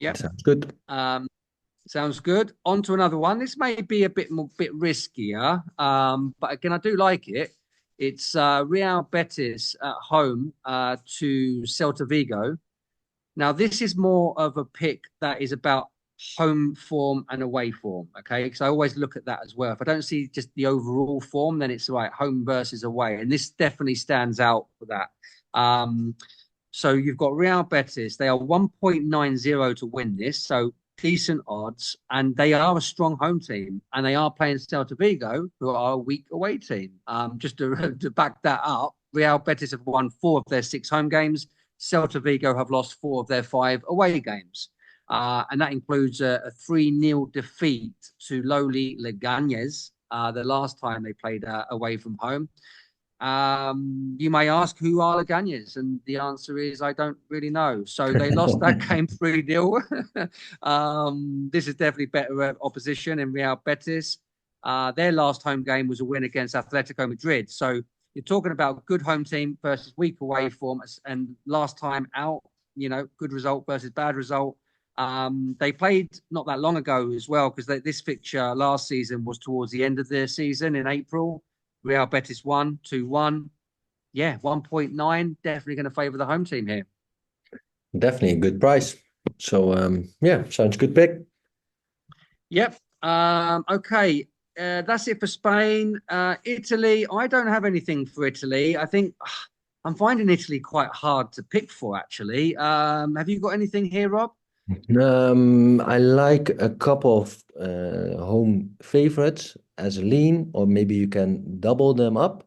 Yep. sounds good. Um, Sounds good. On to another one. This may be a bit riskier, but again, I do like it. It's Real Betis at home to Celta Vigo. Now, this is more of a pick that is about home form and away form. Okay, because I always look at that as well. If I don't see just the overall form, then it's right home versus away, and this definitely stands out for that. So you've got Real Betis. They are 1.90 to win this. So decent odds. And they are a strong home team. And they are playing Celta Vigo, who are a weak away team. Just to back that up, Real Betis have won 4 of their 6 home games. Celta Vigo have lost 4 of their 5 away games. And that includes a 3-0 defeat to lowly Leganés the last time they played away from home. You may ask who are Leganés, and the answer is I don't really know. So they lost that game 3-0. This is definitely better opposition in Real Betis. Their last home game was a win against Atletico Madrid. So you're talking about good home team versus weak away form, and last time out, good result versus bad result. They played not that long ago as well, because this fixture last season was towards the end of their season in April. Real Betis won 2-1. Yeah, 1.9. Definitely going to favour the home team here. Definitely a good price. So yeah, sounds good pick. Yep. Okay. That's it for Spain. Italy. I don't have anything for Italy. I think I'm finding Italy quite hard to pick for, actually. Have you got anything here, Rob? I like a couple of home favorites as a lean, or maybe you can double them up.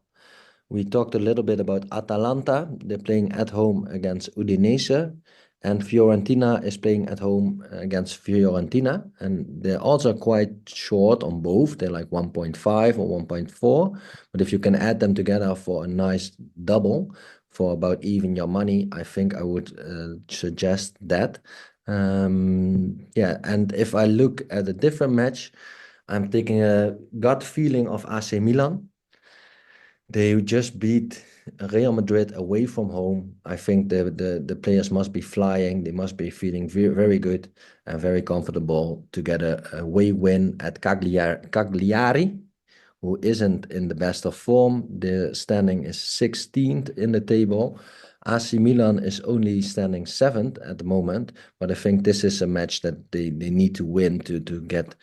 We talked a little bit about Atalanta. They're playing at home against Udinese, and Fiorentina is playing at home against Fiorentina. And they're also quite short on both. They're like 1.5 or 1.4. But if you can add them together for a nice double for about even your money, I think I would suggest that. Yeah, and if I look at a different match, I'm taking a gut feeling of AC Milan. They just beat Real Madrid away from home. I think the players must be flying. They must be feeling very, very good and very comfortable to get a away win at Cagliari, who isn't in the best of form. The standing is 16th in the table. AC Milan is only standing 7th at the moment, but I think this is a match that they need to win to get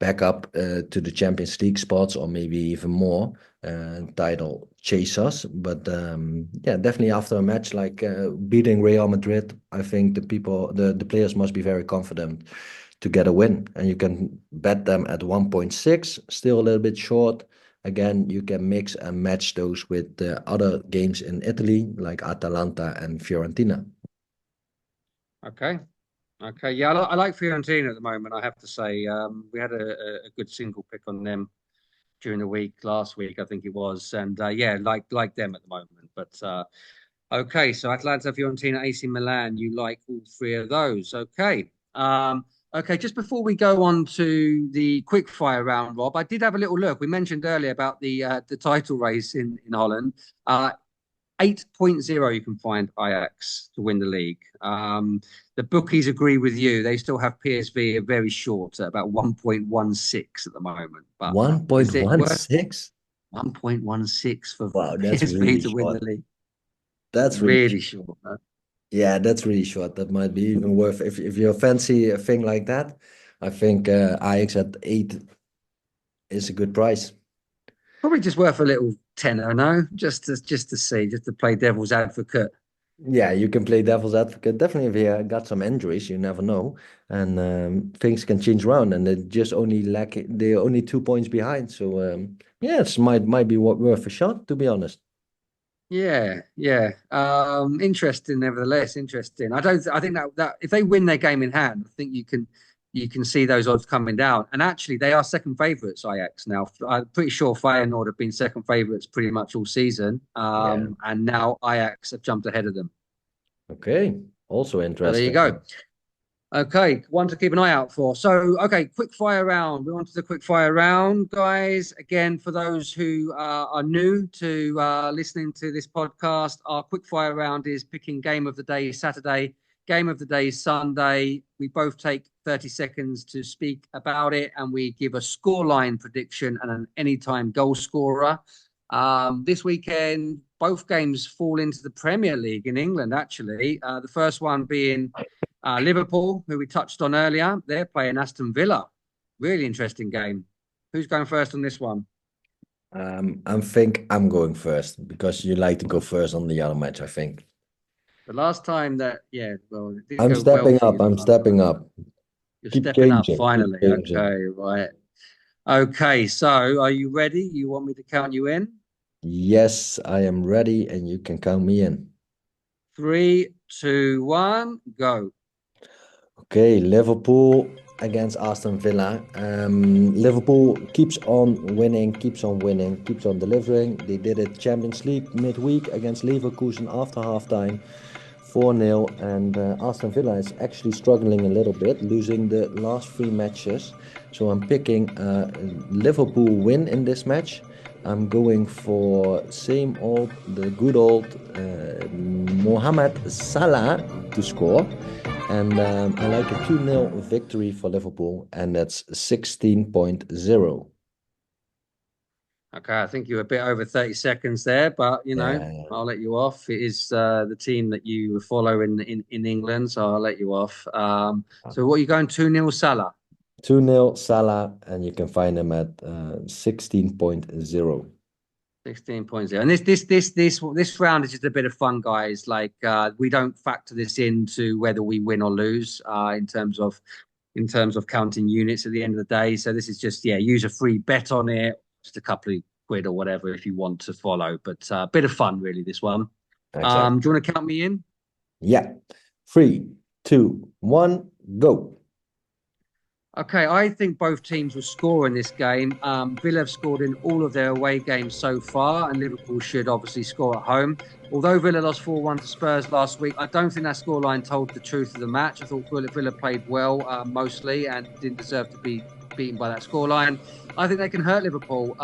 back up to the Champions League spots, or maybe even more title chasers. But yeah, definitely after a match like beating Real Madrid, I think the players must be very confident to get a win, and you can bet them at 1.6, still a little bit short. Again, you can mix and match those with the other games in Italy, like Atalanta and Fiorentina. Okay. Okay. Yeah, I like Fiorentina at the moment, I have to say. We had a good single pick on them during the week, last week, I think it was. And yeah, like them at the moment. But okay, so Atlanta, Fiorentina, AC Milan, you like all 3 of those. Okay. Okay, just before we go on to the quick fire round, Rob, I did have a little look. We mentioned earlier about the title race in Holland. 8.0 you can find Ajax to win the league. The bookies agree with you. They still have PSV very short at about 1.16 at the the moment. But is it worth 1.16? 1.16 for Wow, that's PSV really to win the short. league? That's really Really short. Huh? Yeah, that's really short. That might be even worth if you fancy a thing like that. I think Ajax at 8 is a good price. Probably just worth a little tenner, no? Just to see, just to play devil's advocate. Yeah, you can play devil's advocate. Definitely, if you got some injuries, you never know, and things can change around. And they just only lack. They're only 2 points behind. So yeah, it might be worth a shot. To be honest. Yeah, yeah. Interesting, nevertheless. Interesting. I think that if they win their game in hand, I think you can see those odds coming down. And actually, they are second favourites. Ajax now. I'm pretty sure Feyenoord have been second favourites pretty much all season. Yeah. And now Ajax have jumped ahead of them. Okay. Also So there you go. interesting. Okay, one to keep an eye out for. So, okay, quick fire round. We're on to the quick fire round, guys. Again, for those who are new to listening to this podcast, our quick fire round is picking game of the day Saturday, game of the day Sunday. We both take 30 seconds to speak about it, and we give a scoreline prediction and an anytime goal scorer. This weekend, both games fall into the Premier League in England, actually. The first one being Liverpool, who we touched on earlier, they're playing Aston Villa. Really interesting game. Who's going first on this one? I think I'm going first because you like to go first on the other match, I think. The last time that, yeah, well, it didn't I'm go well stepping for you up. the I'm last stepping time. up. You're Keep stepping up changing. Keep finally. changing. Okay, right. Okay, so are you ready? You want me to count you in? Yes, I am ready, and you can count me in. Three, two, one, go. Okay, Liverpool against Aston Villa. Liverpool keeps on winning, keeps on winning, keeps on delivering. They did it Champions League midweek against Leverkusen after halftime, 4-0. And Aston Villa is actually struggling a little bit, losing the last three matches. So I'm picking Liverpool win in this match. I'm going for same old, the good old Mohamed Salah to score. And I like a 2-0 victory for Liverpool, and that's 16.0. Okay, I think you're a bit over 30 seconds there, but Yeah. I'll let you off. It is the team that you follow in England, so I'll let you off. So what are you going 2-0 Salah? 2-0 Salah, and you can find him at 16.0. 16.0. And this round is just a bit of fun, guys. Like we don't factor this into whether we win or lose in terms of counting units at the end of the day. So this is just, yeah, use a free bet on it, just a couple of quid or whatever if you want to follow. But a bit of fun, really, this one. Exactly. Do you want to count me in? Yeah. 3, 2, 1, go. Okay, I think both teams will score in this game. Villa have scored in all of their away games so far, and Liverpool should obviously score at home. Although Villa lost 4-1 to Spurs last week, I don't think that scoreline told the truth of the match. I thought Villa played well mostly and didn't deserve to be beaten by that scoreline. I think they can hurt Liverpool.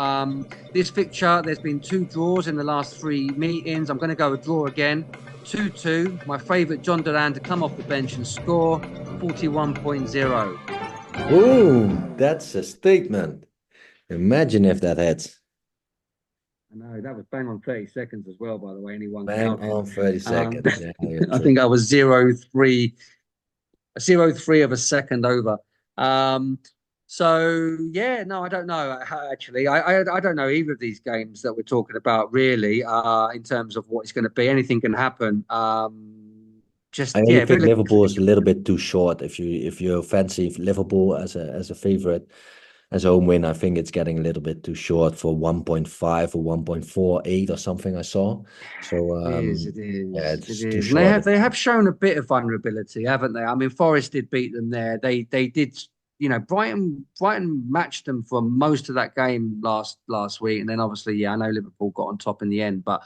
This fixture, there's been two draws in the last three meetings. I'm going to go a draw again. 2-2. My favourite, John Duran, to come off the bench and score 41.0. Boom! That's a statement. Imagine if that hits. I know that was bang on 30 seconds as well, by the way. Anyone Bang counting? on 30 Um, seconds. Yeah, you're I true. think I was 0.3 of a second over. Um, so yeah, no, I don't know actually. I don't know either of these games that we're talking about really. In terms of what it's going to be, anything can happen. Just I only yeah, think Villa. Liverpool is a little bit too short. If you fancy Liverpool as a favorite, as a home win, I think it's getting a little bit too short for 1.5 or 1.48 or something I saw. So It is, it yeah, is, it it's too is, and they short. have they have shown a bit of vulnerability, haven't they? I mean, Forest did beat them there. They did, Brighton matched them for most of that game last week, and then obviously, yeah, I know Liverpool got on top in the end, but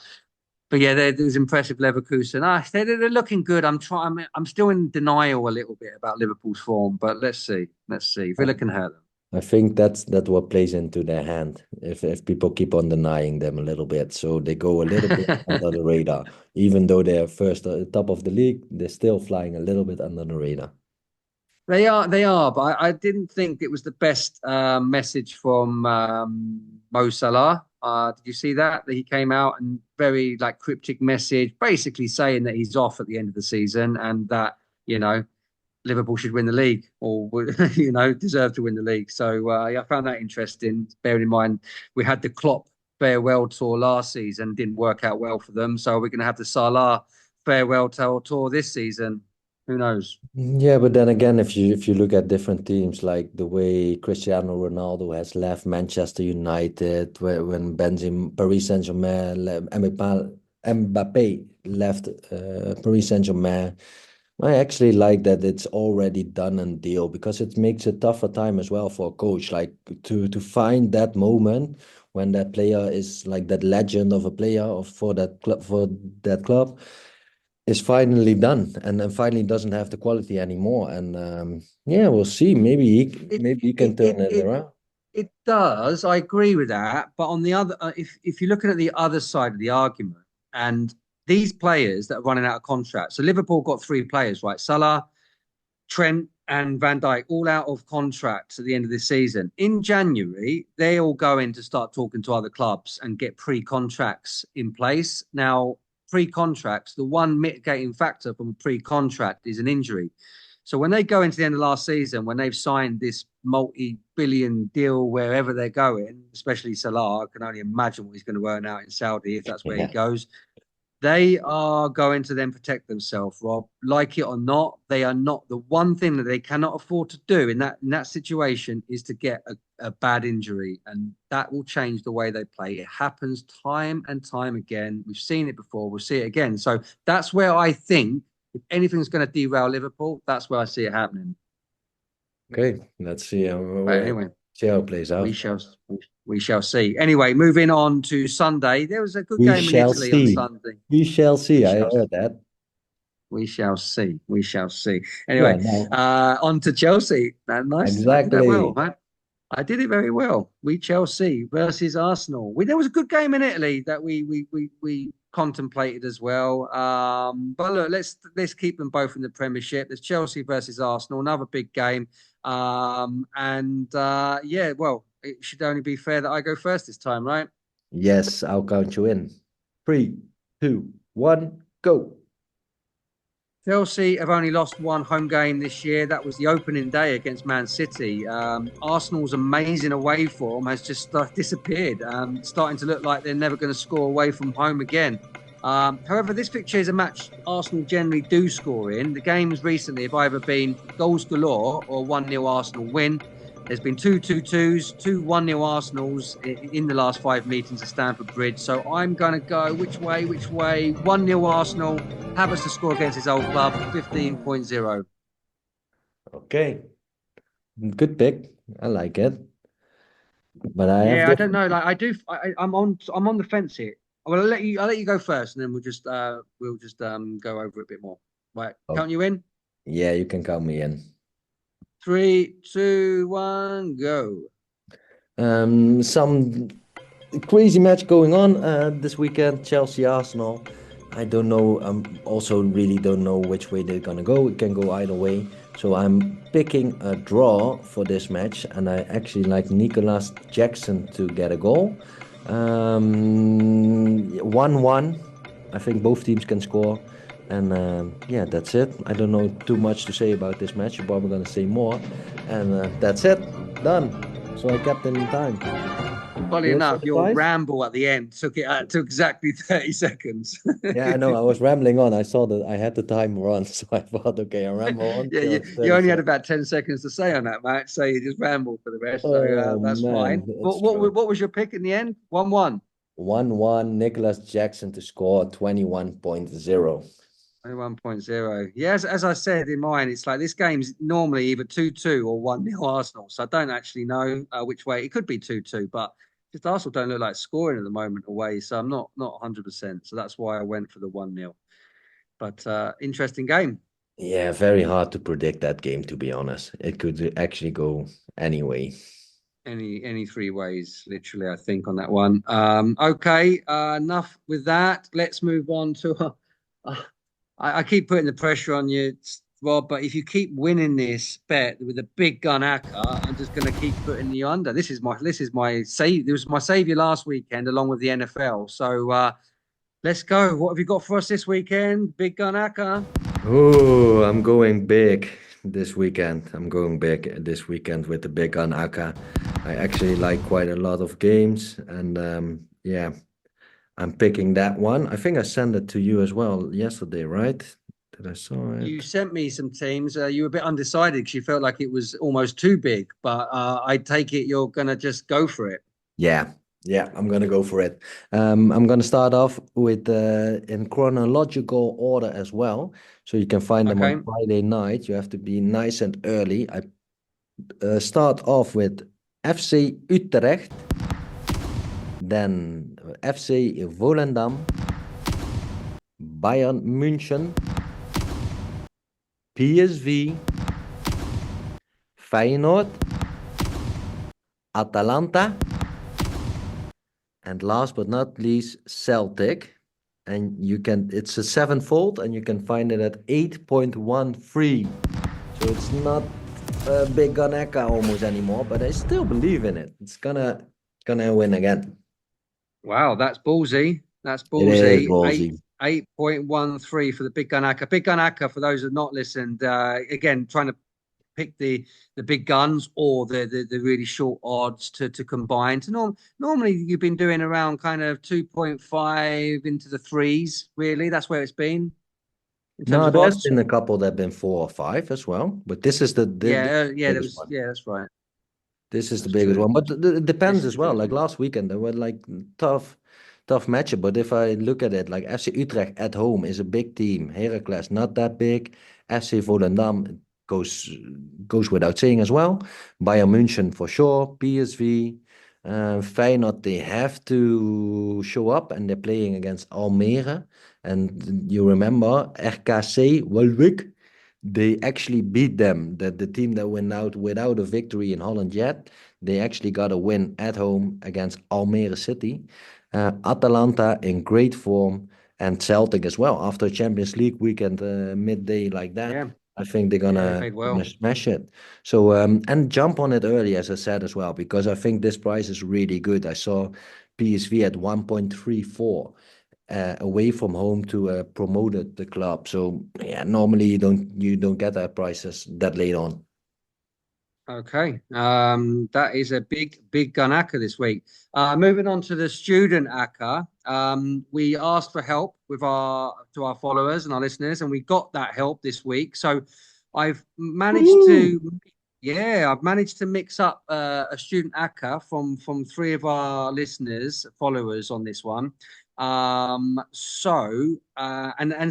yeah, there's impressive Leverkusen. They're looking good. I'm still in denial a little bit about Liverpool's form, but let's see. Villa can hurt them. I think that's what plays into their hand. If people keep on denying them a little bit, so they go a little bit under the radar. Even though they're first top of the league, they're still flying a little bit under the radar. They are, but I didn't think it was the best message from Mo Salah. Did you see that? That he came out and very like cryptic message, basically saying that he's off at the end of the season and that you know Liverpool should win the league or deserve to win the league. So yeah, I found that interesting. Bearing in mind we had the Klopp farewell tour last season, didn't work out well for them. So we're going to have the Salah farewell tour this season. Who knows? Yeah, but then again, if you look at different teams, like the way Cristiano Ronaldo has left Manchester United, when Benzema, Paris Saint-Germain, Mbappe left Paris Saint-Germain, I actually like that it's already done and deal because it makes a tougher time as well for a coach, like to find that moment when that player is like that legend of a player of for that club is finally done and then finally doesn't have the quality anymore. And yeah, we'll see. Maybe he can it turn it it it around. it does. I agree with that. But on the other, if you're looking at the other side of the argument, and these players that are running out of contracts, so Liverpool got three players, right? Salah, Trent, and Van Dijk all out of contracts at the end of this season. In January, they all go in to start talking to other clubs and get pre-contracts in place. Now, pre-contracts, the one mitigating factor from a pre-contract is an injury. So when they go into the end of last season, when they've signed this multi-billion deal wherever they're going, especially Salah, I can only imagine what he's going to earn out in Saudi if that's where he Yeah. goes. They are going to then protect themselves, Rob. Like it or not, they are not. The one thing that they cannot afford to do in that situation is to get a bad injury, and that will change the way they play. It happens time and time again. We've seen it before. We'll see it again. So that's where I think if anything's going to derail Liverpool, that's where I see it happening. Okay, let's see But anyway, see how it plays we out. shall we shall see. Anyway, moving on to Sunday. There was a good We game in shall Italy on see. Sunday. We shall We see. I shall heard that. We shall see. We shall see. Anyway, Yeah, no, on to Chelsea. Nice. I did that well, exactly. man. I did it very well. We Chelsea versus Arsenal. There was a good game in Italy that we contemplated as well. But look, let's keep them both in the Premiership. There's Chelsea versus Arsenal, another big game. Yeah, well, it should only be fair that I go first this time, right? Yes, I'll count you in. 3, 2, 1, go. Chelsea have only lost one home game this year. That was the opening day against Man City. Arsenal's amazing away form has just disappeared, starting to look like they're never going to score away from home again. However, this fixture is a match Arsenal generally do score in. The games recently have either been goals galore or 1-0 Arsenal win. There's been 2-2-2s, 1-0 Arsenals in the last 5 meetings at Stamford Bridge. So I'm going to go which way? 1-0 Arsenal. Havertz to score against his old club, 15.0. Okay, good pick. I like it. But I have Yeah, I don't different. know. Like I do, I'm on the fence here. Well, I'll let you go first, and then we'll just go over it a bit more. Right, Oh, count you in. yeah, you can count me in. 3, 2, 1, go. Some crazy match going on this weekend, Chelsea Arsenal. I don't know. Also really don't know which way they're gonna go. It can go either way. So I'm picking a draw for this match, and I actually like Nicolas Jackson to get a goal. 1-1. I think both teams can score. And yeah, that's it. I don't know too much to say about this match. You're probably gonna say more. And that's it. Done. So I kept in time. Funny You also enough, your surprised? ramble at the end took exactly 30 seconds. Yeah, I know. I was rambling on. I saw that I had the timer on, so I thought, okay, I ramble on Yeah, till you 30 only had seconds. about 10 seconds to say on that match, so you just rambled for the rest. So Oh that's man, fine. that's What true. was your pick in the end? 1-1. 1-1, Nicolas Jackson to score 21.0. 21.0. Yeah, as I said in mine, it's like this game's normally either 2-2 or 1-0 Arsenal. So I don't actually know which way. It could be 2-2, but just Arsenal don't look like scoring at the moment away. So I'm not 100%. So that's why I went for the 1-0. But interesting game. Yeah, very hard to predict that game, to be honest. It could actually go anyway. Any three ways, literally, I think, on that one. Okay, enough with that. Let's move on to. I keep putting the pressure on you, Rob, but if you keep winning this bet with a big gun Acca, I'm just going to keep putting you under. This is my save. This was my savior last weekend, along with the NFL. So let's go. What have you got for us this weekend, big gun Acca? Oh, I'm going big this weekend. I'm going big this weekend with the big Gun Acca. I actually like quite a lot of games, and yeah, I'm picking that one. I think I sent it to you as well yesterday, right? Did I saw You it? sent me some teams. You were a bit undecided because you felt like it was almost too big, but I take it you're going to just go for it. Yeah, yeah, I'm gonna go for it. I'm gonna start off with in chronological order as well, so you can find them on Okay. Friday night. You have to be nice and early. I start off with FC Utrecht, then FC Volendam, Bayern München, PSV, Feyenoord, Atalanta, and last but not least, Celtic. And it's a sevenfold, and you can find it at 8.13. So it's not a big Gun Acca almost anymore, but I still believe in it. It's gonna win again. Wow, that's ballsy. That's It is ballsy. ballsy. 8.13 for the Big Gun Acca. Big Gun Acca, for those who have not listened, again, trying to pick the big guns or the really short odds to combine. Normally you've been doing around kind of 2.5 into the threes, really. That's where it's been in terms No, of there's odds. been a couple that have been 4 or 5 as well, but this is the Yeah, there biggest was, one. yeah, that's right. This is the That's biggest true. one, but it This depends is as well. true. Like last weekend, there were like tough matchup. But if I look at it, like FC Utrecht at home is a big team. Heracles not that big. FC Volendam goes without saying as well. Bayern München for sure. PSV, Feyenoord they have to show up, and they're playing against Almere. And you remember RKC Waalwijk. They actually beat them. The team that went out without a victory in Holland yet, they actually got a win at home against Almere City. Atalanta in great form, and Celtic as well. After a Champions League weekend, midday like that, Yeah, I think they're yeah, they gonna, played gonna well. smash it. So and jump on it early, as I said as well, because I think this price is really good. I saw PSV at 1.34 away from home to promoted the club. So yeah, normally you don't get that prices that late on. Okay. That is a big gun ACCA this week. Moving on to the student ACCA. We asked for help with our followers and our listeners, and we got that help this week. So I've managed Woo! to, yeah, I've managed to mix up a student ACCA from three of our listeners, followers on this one. And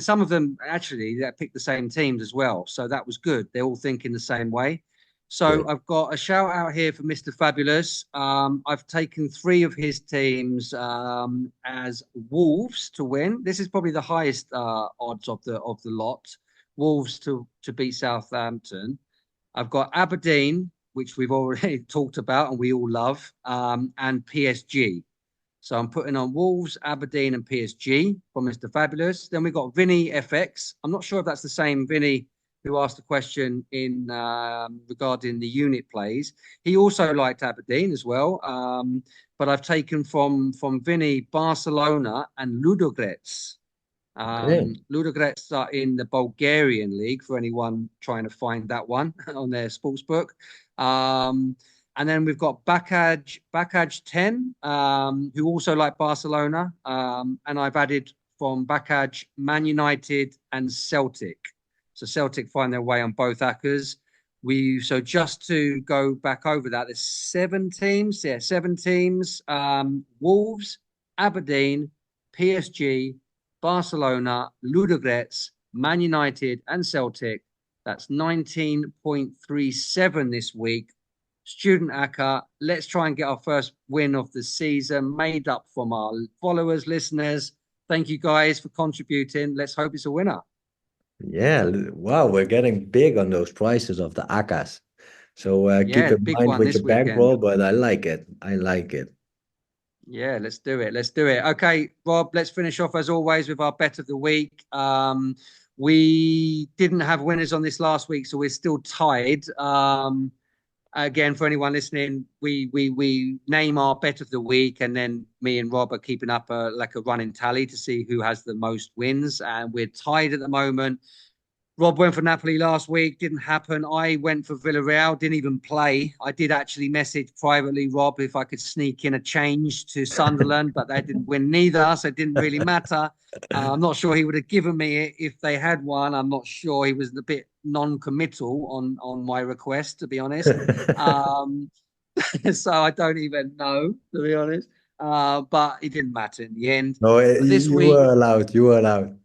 some of them actually that picked the same teams as well. So that was good. They're all thinking the same way. So Good. I've got a shout out here for Mr. Fabulous. I've taken three of his teams as Wolves to win. This is probably the highest odds of the lot. Wolves to beat Southampton. I've got Aberdeen, which we've already talked about and we all love, and PSG. So I'm putting on Wolves, Aberdeen, and PSG for Mr. Fabulous. Then we've got Vinny FX. I'm not sure if that's the same Vinny who asked the question in regarding the unit plays. He also liked Aberdeen as well. But I've taken from Vinny Barcelona and Ludogorets. Okay. Ludogorets are in the Bulgarian league for anyone trying to find that one on their sports book. And then we've got Bakaj 10, who also like Barcelona. And I've added from Bakaj Man United and Celtic. So Celtic find their way on both ACCAs. So just to go back over that, there's 7 teams. Yeah, 7 teams. Wolves, Aberdeen, PSG, Barcelona, Ludogorets, Man United, and Celtic. That's 19.37 this week. Student ACCA, let's try and get our first win of the season made up from our followers, listeners. Thank you guys for contributing. Let's hope it's a winner. Yeah. Wow, we're getting big on those prices of the ACAs. So keep Yeah, in big mind one with your this weekend. bankroll, but I like it. I like it. Yeah, let's do it. Let's do it. Okay, Rob, let's finish off as always with our bet of the week. We didn't have winners on this last week, so we're still tied. Again, for anyone listening, we name our bet of the week, and then me and Rob are keeping up like a running tally to see who has the most wins, and we're tied at the moment. Rob went for Napoli last week, didn't happen. I went for Villarreal, didn't even play. I did actually message privately Rob if I could sneak in a change to Sunderland, but they didn't win neither, so it didn't really matter. I'm not sure he would have given me it if they had one. I'm not sure he was a bit non-committal on my request, to be honest. Um, so I don't even know, to be honest. But it didn't matter in the end. No, But this you week, were allowed. You were allowed.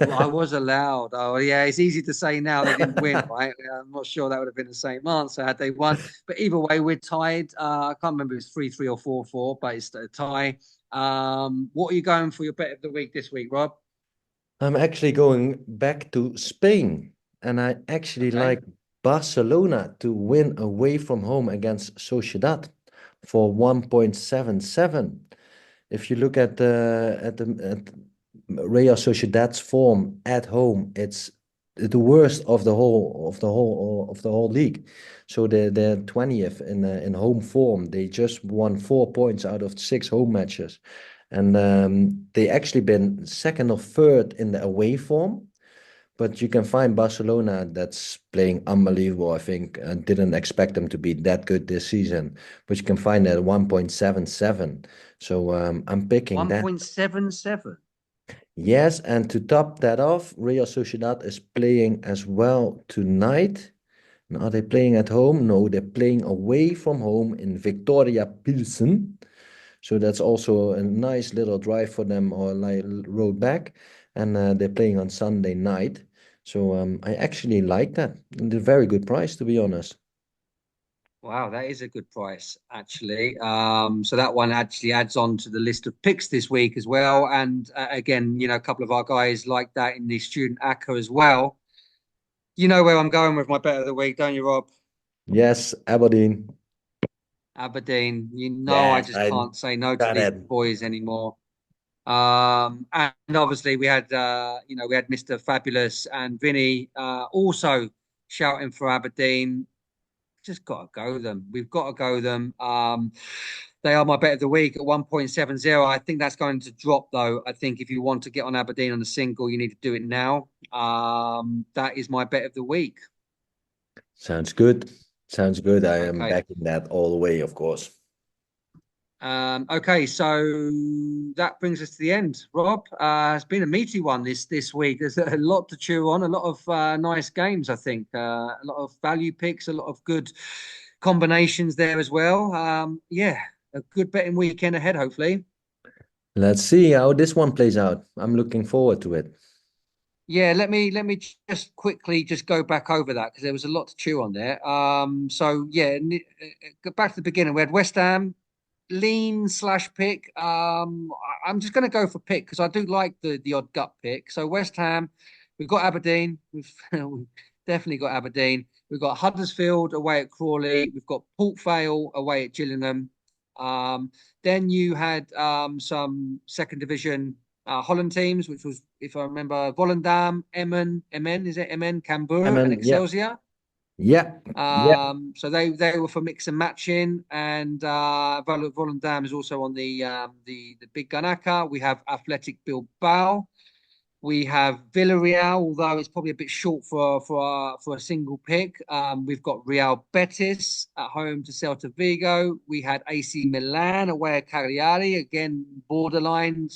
well, I was allowed. Oh, yeah, it's easy to say now they didn't win, right? I'm not sure that would have been the same answer had they won. But either way, we're tied. I can't remember if it's 3-3 or 4-4, but it's a tie. What are you going for your bet of the week this week, Rob? I'm actually going back to Spain, and I actually Okay. like Barcelona to win away from home against Sociedad for 1.77. If you look at the Real Sociedad's form at home, it's the worst of the whole league. So they're 20th in home form. They just won 4 points out of six home matches, and they actually been second or third in the away form. But you can find Barcelona that's playing unbelievable. I think I didn't expect them to be that good this season, but you can find that 1.77. So I'm picking that. 1.77. Yes, and to top that off, Real Sociedad is playing as well tonight. And are they playing at home? No, they're playing away from home in Victoria Pilsen. So that's also a nice little drive for them or like road back. And they're playing on Sunday night. So I actually like that. And a very good price, to be honest. Wow, that is a good price, actually. So that one actually adds on to the list of picks this week as well. And again, a couple of our guys like that in the student Acca as well. You know where I'm going with my bet of the week, don't you, Rob? Yes, Aberdeen. Aberdeen. I Yes, just I can't say no to got these it. boys anymore. And obviously we had Mr. Fabulous and Vinny also shouting for Aberdeen. Just got to go them. We've got to go them. They are my bet of the week at 1.70. I think that's going to drop though. I think if you want to get on Aberdeen on a single, you need to do it now. That is my bet of the week. Sounds good. Sounds good. I am Okay. backing that all the way, of course. Okay, so that brings us to the end. Rob, it's been a meaty one this week. There's a lot to chew on, a lot of nice games, I think, a lot of value picks, a lot of good combinations there as well. Yeah, a good betting weekend ahead, hopefully. Let's see how this one plays out. I'm looking forward to it. Yeah, let me just quickly just go back over that because there was a lot to chew on there. So yeah, go back to the beginning. We had West Ham lean slash pick. I'm just going to go for pick because I do like the odd gut pick. So West Ham, we've got Aberdeen. We've definitely got Aberdeen. We've got Huddersfield away at Crawley. We've got Port Vale away at Gillingham. Um, then you had some second division Holland teams, which was, if I remember, Volendam, Emmen, is it Emmen, I Cambuur, and mean, yeah, Excelsior. yeah, yeah. So they were for mix and matching, and Volendam is also on the big Gun Acca. We have Athletic Bilbao. We have Villarreal, although it's probably a bit short for a single pick. We've got Real Betis at home to Celta Vigo. We had AC Milan away at Cagliari, again borderline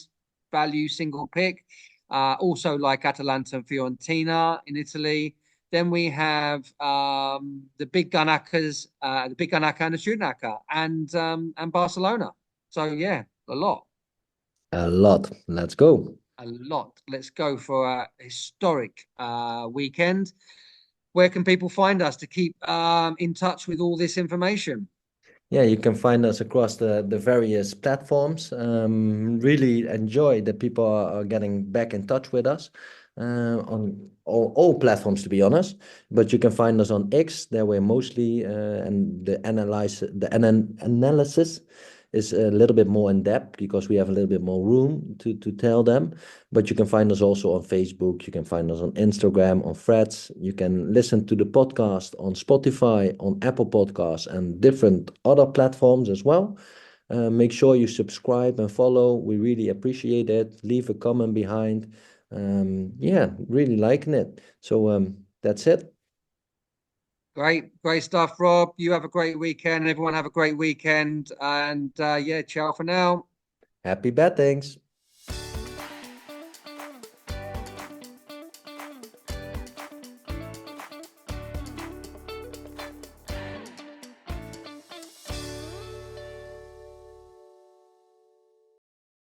value single pick. Also like Atalanta and Fiorentina in Italy. Then we have the big Gun Acca and the Student Acca, and Barcelona. So yeah, a lot. A lot. Let's go. A lot. Let's go for a historic weekend. Where can people find us to keep in touch with all this information? Yeah, you can find us across the various platforms. Really enjoy that people are getting back in touch with us on all platforms, to be honest. But you can find us on X, there we're mostly, and the analysis is a little bit more in depth because we have a little bit more room to tell them. But you can find us also on Facebook. You can find us on Instagram, on Threads. You can listen to the podcast on Spotify, on Apple Podcasts, and different other platforms as well. Make sure you subscribe and follow. We really appreciate it. Leave a comment behind. Yeah, really liking it. So that's it. Great stuff, Rob. You have a great weekend. Everyone have a great weekend. And yeah, ciao for now. Happy betting.